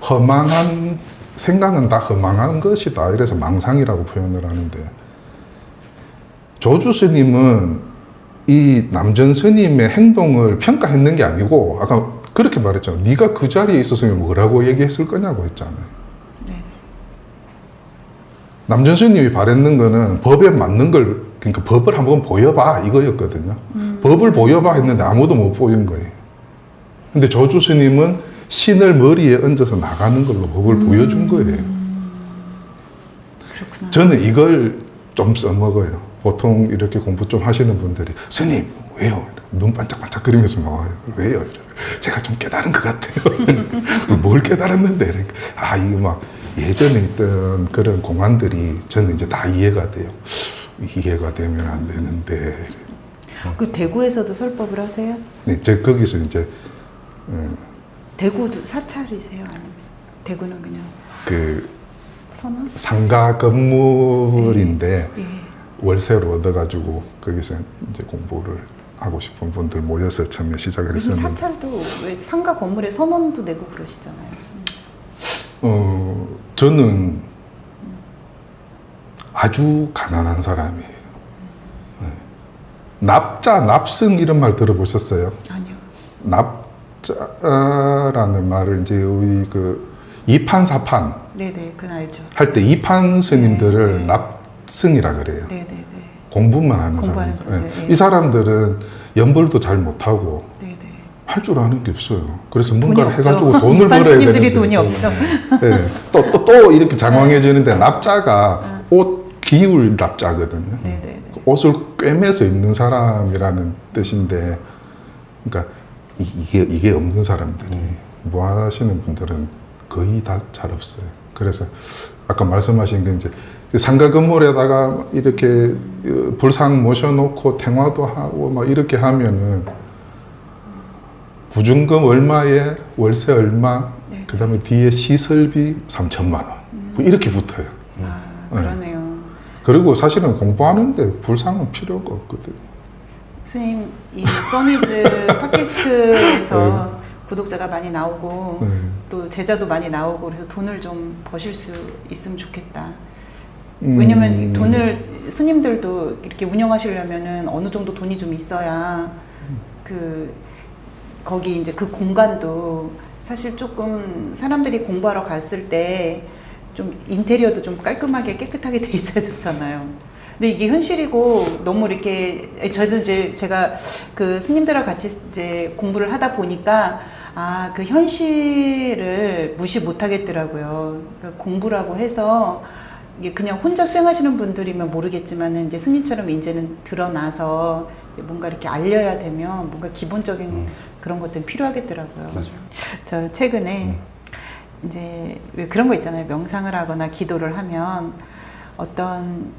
허망한 생각은 다 허망한 것이다. 이래서 망상이라고 표현을 하는데 조주 스님은 이 남전 스님의 행동을 평가했는 게 아니고 아까 그렇게 말했잖아요. 네가 그 자리에 있었으면 뭐라고 얘기했을 거냐고 했잖아요. 네. 남전 스님이 바랬는 거는 법에 맞는 걸 그러니까 법을 한번 보여봐 이거였거든요. 법을 보여봐 했는데 아무도 못 보인 거예요. 근데 조주 스님은 신을 머리에 얹어서 나가는 걸로 법을 보여준 거예요. 그렇구나. 저는 이걸 좀 써먹어요. 보통 이렇게 공부 좀 하시는 분들이 스님 왜요? 눈 반짝반짝거리면서 나와요. 왜요? 제가 좀 깨달은 것 같아요. 뭘 깨달았는데? 아 이거 막 예전에 있던 그런 공안들이 저는 이제 다 이해가 돼요. 이해가 되면 안 되는데. 그 대구에서도 설법을 하세요? 네, 제가 거기서 이제 대구도 사찰이세요? 아니면 대구는 그냥 그 선원? 상가 건물인데 예. 월세로 얻어가지고 거기서 이제 공부를 하고 싶은 분들 모여서 처음에 시작을 요즘 했었는데 사찰도 왜 상가 건물에 선원도 내고 그러시잖아요. 저는 아주 가난한 사람이에요. 네. 납자, 납승 이런 말 들어보셨어요? 아니요. 납자라는 말을 이제 우리 그 이판사판 네네, 그건 알죠. 할 때 이판 스님들을 네. 납승이라 그래요. 네네네. 공부만 하는 공부하는 사람들. 분들, 네. 예. 이 사람들은 연벌도 잘 못하고 네네. 할 줄 아는 게 없어요. 그래서 돈이 뭔가를 없죠. 해가지고 돈을 벌어야 되는데 스님들이 돈이 없죠. 네. 또 이렇게 장황해지는데 납자가 옷 기울 납자거든요. 네네네. 옷을 꿰매서 입는 사람이라는 뜻인데, 그러니까 이게 없는 사람들이 뭐 하시는 분들은 거의 다 잘 없어요. 그래서 아까 말씀하신 게 이제 상가 건물에다가 이렇게 불상 모셔놓고 탱화도 하고 막 이렇게 하면은 보증금 얼마에 월세 얼마, 네. 그다음에 뒤에 시설비 3천만 원 뭐 이렇게 붙어요. 아, 그러네요. 그리고 사실은 공부하는데 불상은 필요가 없거든요. 스님, 이 써니즈 팟캐스트에서 구독자가 많이 나오고 네. 또 제자도 많이 나오고 그래서 돈을 좀 버실 수 있으면 좋겠다. 왜냐면 돈을 스님들도 이렇게 운영하시려면은 어느 정도 돈이 좀 있어야 그 거기 이제 그 공간도 사실 조금 사람들이 공부하러 갔을 때 좀 인테리어도 좀 깔끔하게 깨끗하게 돼 있어야 좋잖아요. 근데 이게 현실이고 너무 이렇게 저도 이제 제가 그 스님들하고 같이 이제 공부를 하다 보니까 아, 그 현실을 무시 못 하겠더라고요. 그러니까 공부라고 해서 이게 그냥 혼자 수행하시는 분들이면 모르겠지만은 이제 스님처럼 이제는 드러나서 이제 뭔가 이렇게 알려야 되면 뭔가 기본적인 그런 것들은 필요하겠더라고요. 맞아요. 저 최근에 이제 왜 그런 거 있잖아요. 명상을 하거나 기도를 하면 어떤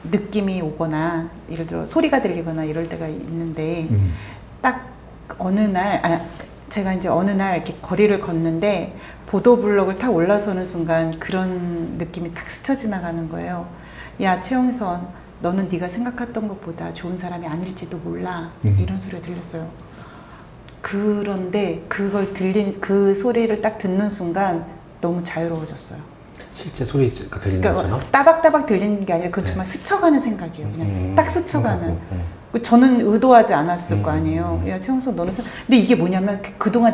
느낌이 오거나 예를 들어 소리가 들리거나 이럴 때가 있는데 딱 어느 날 제가 이제 어느 날 이렇게 거리를 걷는데 보도블록을 탁 올라서는 순간 그런 느낌이 탁 스쳐 지나가는 거예요. 야 최영선, 너는 네가 생각했던 것보다 좋은 사람이 아닐지도 몰라. 이런 소리가 들렸어요. 그런데 그걸 그 소리를 딱 듣는 순간 너무 자유로워졌어요. 실제 소리가 들리는 그러니까 것처럼? 따박따박 들리는 게 아니라 그건 네. 정말 스쳐가는 생각이에요. 그냥 딱 스쳐가는. 저는 의도하지 않았을 거 아니에요. 야 최영선 너는 근데 이게 뭐냐면 그동안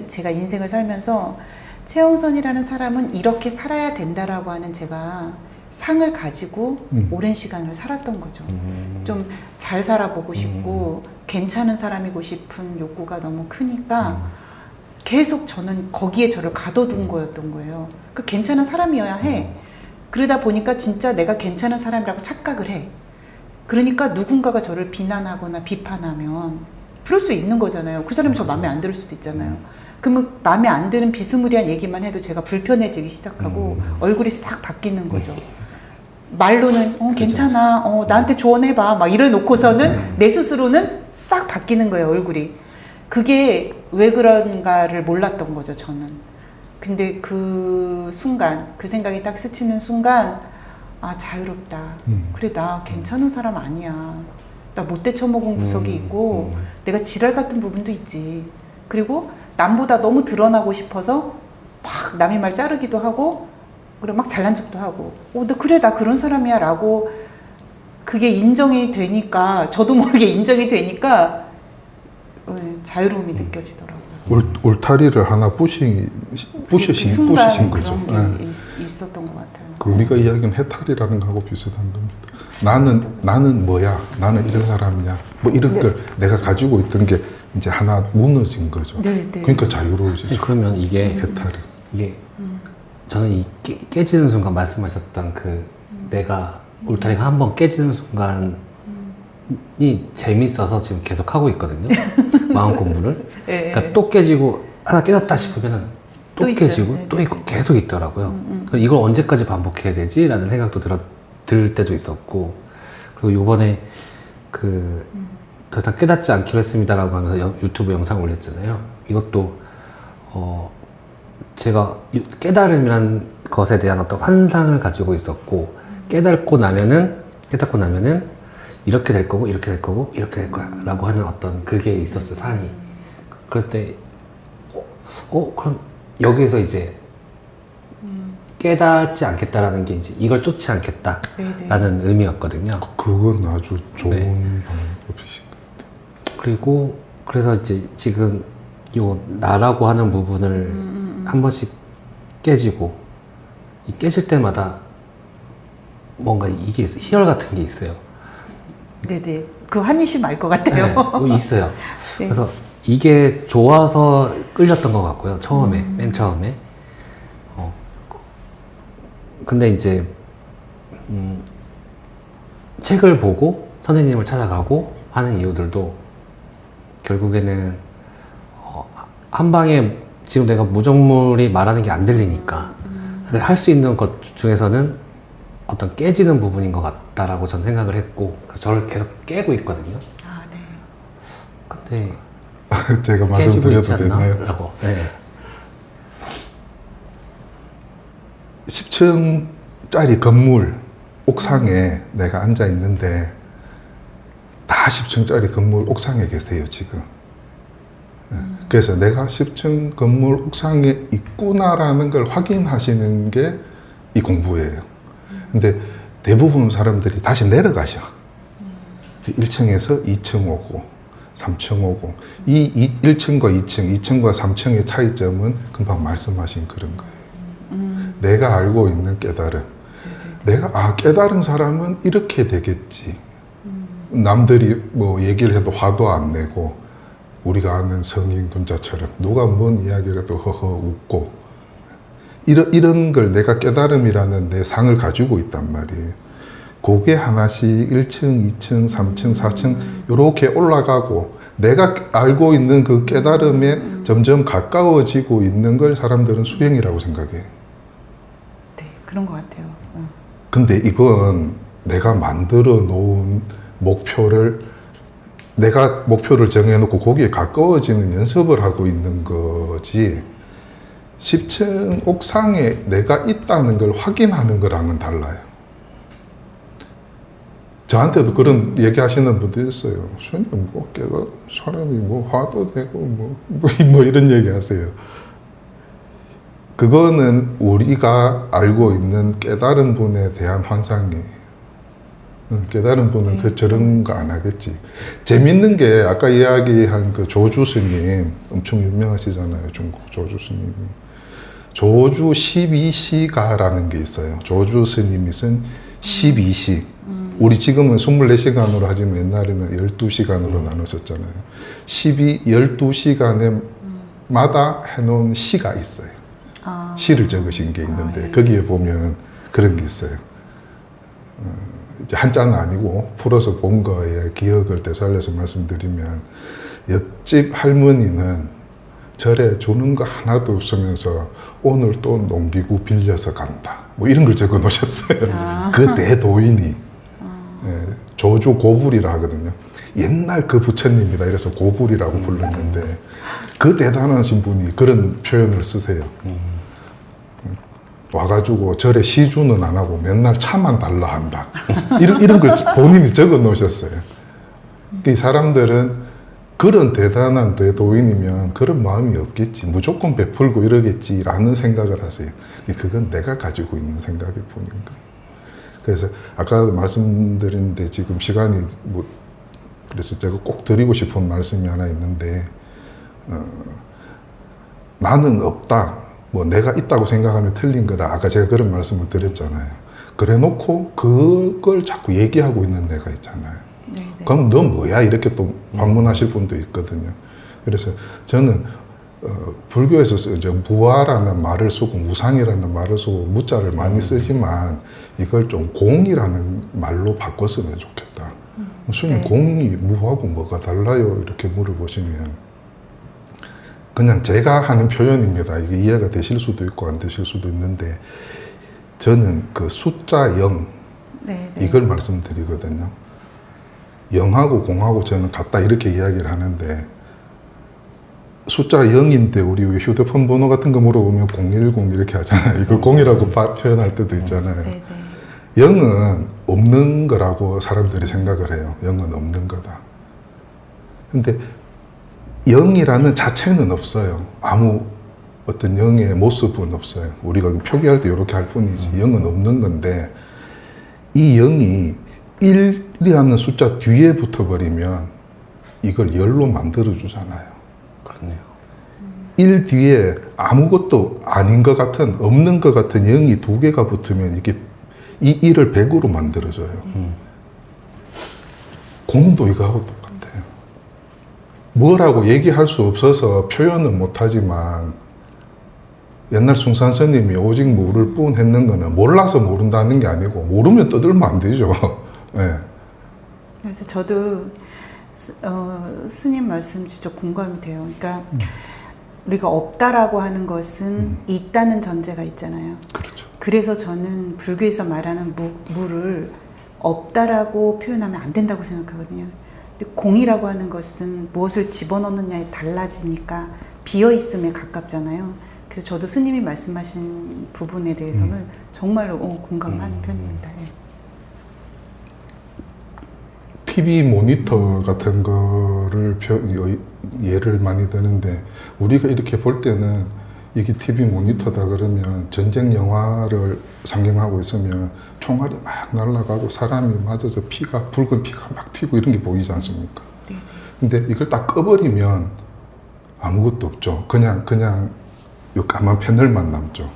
제가 인생을 살면서 최영선이라는 사람은 이렇게 살아야 된다라고 하는 제가 상을 가지고 오랜 시간을 살았던 거죠. 좀 잘 살아보고 싶고 괜찮은 사람이고 싶은 욕구가 너무 크니까 계속 저는 거기에 저를 가둬둔 거였던 거예요. 그 괜찮은 사람이어야 해. 그러다 보니까 진짜 내가 괜찮은 사람이라고 착각을 해. 그러니까 누군가가 저를 비난하거나 비판하면 그럴 수 있는 거잖아요. 그 사람이 저 마음에 안 들 수도 있잖아요. 그러면 마음에 안 드는 비스무리한 얘기만 해도 제가 불편해지기 시작하고 얼굴이 싹 바뀌는 거죠. 말로는 괜찮아, 나한테 조언해봐 막 이래 놓고서는 내 스스로는 싹 바뀌는 거예요, 얼굴이. 그게 왜 그런가를 몰랐던 거죠, 저는. 근데 그 순간, 그 생각이 딱 스치는 순간, 아, 자유롭다. 그래, 나 괜찮은 사람 아니야. 나 못돼 처먹은 구석이 있고, 내가 지랄 같은 부분도 있지. 그리고 남보다 너무 드러나고 싶어서 막 남의 말 자르기도 하고, 그래, 막 잘난 척도 하고, 너 그래, 나 그런 사람이야. 라고 그게 인정이 되니까, 저도 모르게 인정이 되니까, 자유로움이 느껴지더라고요. 울타리를 하나 부시신 순간 거죠. 그런 게 있었던 것 같아요. 그 우리가 이야기하는 해탈이라는 거하고 비슷한 겁니다. 나는 뭐야? 나는 이런 사람이야. 뭐 이런 걸 내가 가지고 있던 게 이제 하나 무너진 거죠. 네. 그러니까 자유로워지죠. 그러면 이게 해탈은. 저는 이 깨지는 순간 말씀하셨던 그 내가 울타리가 한번 깨지는 순간이 재밌어서 지금 계속 하고 있거든요. 마음 공부를. 네. 그러니까 또 깨지고 하나 깨졌다 싶으면 또 깨지고 네, 또 네, 있고 네. 계속 있더라고요. 이걸 언제까지 반복해야 되지? 라는 생각도 들 때도 있었고, 그리고 요번에 더 이상 깨닫지 않기로 했습니다라고 하면서 유튜브 영상 올렸잖아요. 이것도 제가 깨달음이란 것에 대한 어떤 환상을 가지고 있었고, 깨닫고 나면은 이렇게 될 거고 이렇게 될 거고 이렇게 될 거야 라고 하는 어떤 그게 있었어요, 산이. 그럴 때 그럼 여기에서 이제 깨닫지 않겠다라는 게 이제 이걸 쫓지 않겠다라는 의미였거든요. 그건 아주 좋은 네. 방법이신 것 같아요. 그리고 그래서 이제 지금 요 나라고 하는 부분을 한 번씩 깨지고, 이 깨질 때마다 뭔가 이게 있어요. 희열 같은 게 있어요. 네네. 그 한이심 알 것 같아요. 네, 뭐 있어요. 네. 그래서 이게 좋아서 끌렸던 것 같고요. 처음에, 맨 처음에. 근데 이제, 책을 보고 선생님을 찾아가고 하는 이유들도 결국에는, 한 방에 지금 내가 무정물이 말하는 게 안 들리니까 할 수 있는 것 중에서는 어떤 깨지는 부분인 것 같다라고 저는 생각을 했고, 그래서 저를 계속 깨고 있거든요. 아, 네. 근데 제가 깨지고 있지 말씀드려도 않나? 되나요? 라고. 네. 10층짜리 건물 옥상에 내가 앉아 있는데 다 10층짜리 건물 옥상에 계세요, 지금. 그래서 내가 10층 건물 옥상에 있구나라는 걸 확인하시는 게 이 공부예요. 근데 대부분 사람들이 다시 내려가셔. 1층에서 2층 오고 3층 오고, 이 1층과 2층, 2층과 3층의 차이점은 금방 말씀하신 그런 거예요. 내가 알고 있는 깨달음. 내가 깨달은 사람은 이렇게 되겠지. 남들이 뭐 얘기를 해도 화도 안 내고, 우리가 아는 성인 군자처럼 누가 뭔 이야기를 해도 허허 웃고, 이런 걸 내가 깨달음이라는 내 상을 가지고 있단 말이에요. 그게 하나씩 1층, 2층, 3층, 4층 이렇게 올라가고, 내가 알고 있는 그 깨달음에 점점 가까워지고 있는 걸 사람들은 수행이라고 생각해요. 네, 그런 것 같아요. 근데 이건 내가 만들어 놓은 내가 목표를 정해놓고 거기에 가까워지는 연습을 하고 있는 거지, 10층 옥상에 내가 있다는 걸 확인하는 거랑은 달라요. 저한테도 그런 얘기 하시는 분도 있어요. 스님, 사람이 화도 되고, 뭐 이런 얘기 하세요. 그거는 우리가 알고 있는 깨달은 분에 대한 환상이에요. 깨달은 분은 저런 거 안 하겠지. 재밌는 게 아까 이야기한 그 조주 스님, 엄청 유명하시잖아요. 중국 조주 스님이. 조주 12시가라는 게 있어요. 조주 스님이 쓴 12시. 우리 지금은 24시간으로 하지만 옛날에는 12시간으로 나눴었잖아요. 12시간에 마다 해놓은 시가 있어요. 시를 적으신 게 있는데, 거기에 보면 그런 게 있어요. 이제 한자는 아니고 풀어서 본 거에 기억을 되살려서 말씀드리면, 옆집 할머니는 절에 주는 거 하나도 없으면서 오늘 또 농기구 빌려서 간다. 뭐 이런 걸 적어 놓으셨어요. 그 대도인이 예, 조주 고불이라 하거든요. 옛날 그 부처님이다. 이래서 고불이라고 불렀는데 그 대단하신 분이 그런 표현을 쓰세요. 와가지고 절에 시주는 안 하고 맨날 차만 달라 한다. 이런 걸 본인이 적어 놓으셨어요. 이 사람들은 그런 대단한 대도인이면 그런 마음이 없겠지. 무조건 베풀고 이러겠지라는 생각을 하세요. 그건 내가 가지고 있는 생각일 뿐인 거예요. 그래서 아까 말씀드렸는데 지금 시간이 뭐 그래서 제가 꼭 드리고 싶은 말씀이 하나 있는데 나는 없다. 뭐 내가 있다고 생각하면 틀린 거다. 아까 제가 그런 말씀을 드렸잖아요. 그래 놓고 그걸 자꾸 얘기하고 있는 내가 있잖아요. 네네. 그럼 너 뭐야? 이렇게 또 반문하실 분도 있거든요. 그래서 저는 불교에서 이제 무아라는 말을 쓰고 무상이라는 말을 쓰고 무자를 많이 쓰지만 이걸 좀 공이라는 말로 바꿨으면 좋겠다. 스님, 공이 무하고 뭐가 달라요? 이렇게 물어보시면 그냥 제가 하는 표현입니다. 이게 이해가 되실 수도 있고 안 되실 수도 있는데 저는 그 숫자 0 네네. 이걸 말씀드리거든요. 0하고 공하고 저는 같다 이렇게 이야기를 하는데 숫자 0인데 우리 휴대폰 번호 같은 거 물어보면 010 이렇게 하잖아요. 이걸 0이라고 표현할 때도 있잖아요. 네네. 0은 없는 거라고 사람들이 생각을 해요. 0은 없는 거다. 근데 0이라는 자체는 없어요. 아무 어떤 0의 모습은 없어요. 우리가 표기할 때 이렇게 할 뿐이지 0은 없는 건데 이 0이 1이라는 숫자 뒤에 붙어버리면 이걸 10로 만들어주잖아요. 그렇네요. 1 뒤에 아무것도 아닌 것 같은 없는 것 같은 0이 두 개가 붙으면 이게 이 1을 100으로 만들어줘요. 공도 이거하고 똑같아요. 뭐라고 얘기할 수 없어서 표현은 못하지만 옛날 숭산 스님이 오직 모를 뿐 했는 거는 몰라서 모른다는 게 아니고 모르면 떠들면 안 되죠. 네. 그래서 저도 스님 말씀 진짜 공감이 돼요. 그러니까 우리가 없다라고 하는 것은 있다는 전제가 있잖아요. 그렇죠. 그래서 저는 불교에서 말하는 무를 없다라고 표현하면 안 된다고 생각하거든요. 근데 공이라고 하는 것은 무엇을 집어넣느냐에 달라지니까 비어있음에 가깝잖아요. 그래서 저도 스님이 말씀하신 부분에 대해서는 정말로 공감하는 편입니다. 예. TV 모니터 같은 거를 예를 많이 드는데 우리가 이렇게 볼 때는 이게 TV 모니터다 그러면 전쟁 영화를 상영하고 있으면 총알이 막 날아가고 사람이 맞아서 붉은 피가 막 튀고 이런 게 보이지 않습니까? 네네. 근데 이걸 딱 꺼버리면 아무것도 없죠. 그냥 요 까만 패널만 남죠.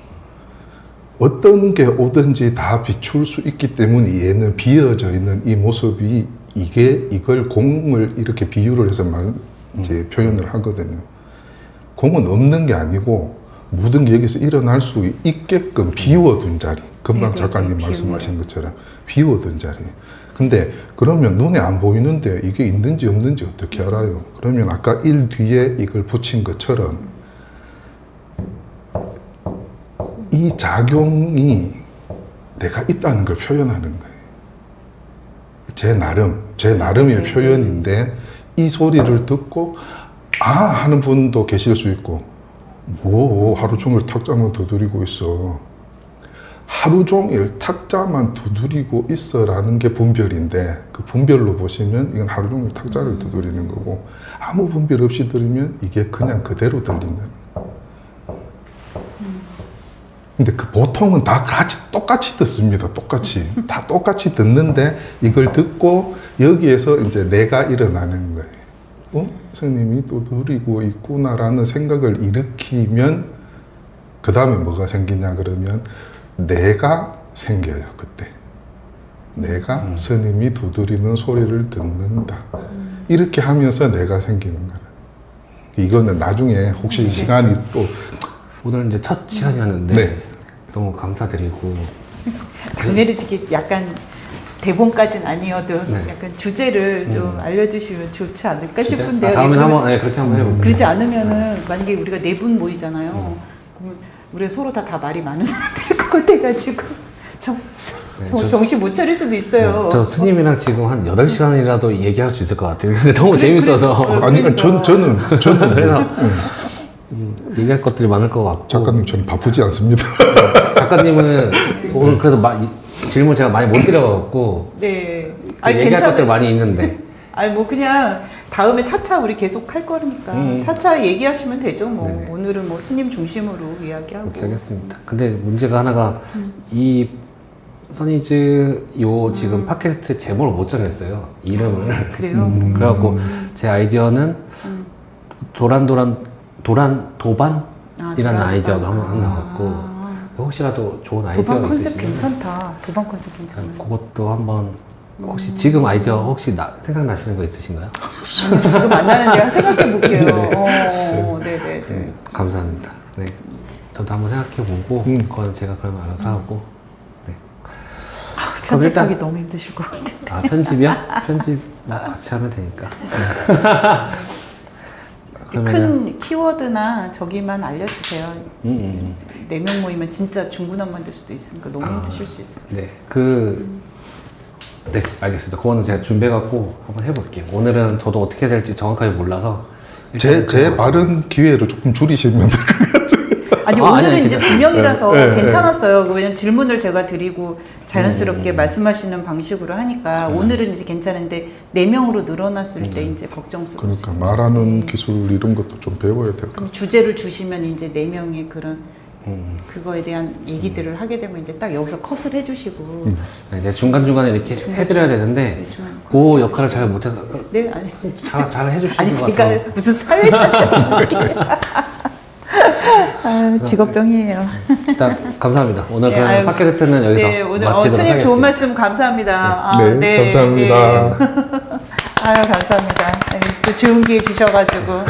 어떤 게 오든지 다 비출 수 있기 때문에 얘는 비어져 있는 이 모습이 이걸 공을 이렇게 비유를 해서 이제 표현을 하거든요. 공은 없는 게 아니고 모든 게 여기서 일어날 수 있게끔 비워둔 자리. 금방 네네, 작가님 비우는. 말씀하신 것처럼 비워둔 자리. 근데 그러면 눈에 안 보이는데 이게 있는지 없는지 어떻게 알아요? 그러면 아까 1 뒤에 이걸 붙인 것처럼 이 작용이 내가 있다는 걸 표현하는 거예요. 제 나름의 네네. 표현인데 이 소리를 듣고 아 하는 분도 계실 수 있고 뭐 하루 종일 탁자만 두드리고 있어. 하루 종일 탁자만 두드리고 있어라는 게 분별인데 그 분별로 보시면 이건 하루 종일 탁자를 두드리는 거고 아무 분별 없이 들으면 이게 그냥 그대로 들린다는 거예요. 근데 그 보통은 다 똑같이 듣습니다. 다 똑같이 듣는데 이걸 듣고 여기에서 이제 내가 일어나는 거예요. 스님이 또 누리고 있구나라는 생각을 일으키면 그 다음에 뭐가 생기냐 그러면 내가 생겨요. 그때 내가 스님이 두드리는 소리를 듣는다. 이렇게 하면서 내가 생기는 거예요. 이거는 나중에 혹시 시간이 또 오늘 이제 첫 시간이었는데 네. 너무 감사드리고 은혜를 되게 약간 대본까지는 아니어도 네. 약간 주제를 좀 알려주시면 좋지 않을까 주제? 싶은데요. 다음에 그러면 한번 네, 그렇게 한번 해볼게요. 그러지 않으면은 만약에 우리가 네 분 모이잖아요. 그러면 우리가 서로 다 말이 많은 사람들일 것 같아가지고 저- 정신 못 차릴 수도 있어요. 저 스님이랑 지금 한 8시간이라도 얘기할 수 있을 것 같아요. 너무 재밌어서. 아니, 그러니까. 저는 그래서 얘기할 것들이 많을 것 같고. 작가님 저는 바쁘지 않습니다. 작가님은 오늘 그래도 질문 제가 많이 못 드려갖고. 네. 얘기할 것들 많이 있는데. 아니 뭐 그냥 다음에 차차 우리 계속 할 거니까 차차 얘기하시면 되죠. 뭐 네네. 오늘은 뭐 스님 중심으로 이야기하고. 그렇게 하겠습니다. 근데 문제가 하나가 이 써니즈 요 지금 팟캐스트 제목을 못 정했어요. 이름을. 그래요? 그래갖고 제 아이디어는 도반이라는 도란, 아이디어가 도반. 한번 나왔고 혹시라도 좋은 아이디어가 도반 컨셉 있으시면 괜찮다. 도반 컨셉 괜찮아. 그것도 한번 혹시 지금 아이디어 혹시 생각나시는 거 있으신가요? 아니, 지금 안 나는데 생각해 볼게요. 네네네. 감사합니다. 네, 저도 한번 생각해보고 그건 제가 그러면 알아서 하고. 네. 편집하기 일단- 너무 힘드실 것 같은데. 아 편집이요? 편집 뭐 같이 하면 되니까. 큰 키워드나 저기만 알려주세요. 음. 4명 모이면 진짜 중구난방 될 수도 있으니까 너무 힘드실 수 있어. 네, 네, 알겠습니다. 그거는 제가 준비해갖고 한번 해볼게요. 오늘은 저도 어떻게 해야 될지 정확하게 몰라서. 제 말은 기회를 조금 줄이시면 돼요. 아니 아, 오늘은 아니, 이제 괜찮아요. 2명이라서 네, 네, 괜찮았어요. 왜냐면 질문을 제가 드리고 자연스럽게 말씀하시는 방식으로 하니까 오늘은 이제 괜찮은데 4명으로 늘어났을 때 이제 걱정스러워요. 그러니까 말하는 기술 이런 것도 좀 배워야 될 것 같아요. 그럼 주제를 주시면 이제 4명이 그런 그거에 대한 얘기들을 하게 되면 이제 딱 여기서 컷을 해주시고 네, 이제 중간중간에 이렇게 해드려야 되는데 네, 중간에 그 역할을 잘 못해서 네 아니 잘 해주시는 아니 것 제가 같아요. 무슨 사회자야. 아, 직업병이에요. 일단 감사합니다. 오늘 네, 그러면 아유, 팟캐스트는 여기서 네, 오늘 마치도록 스님 하겠습니다. 좋은 말씀 감사합니다. 네, 감사합니다. 아유, 감사합니다. 또 좋은 기회 주셔가지고.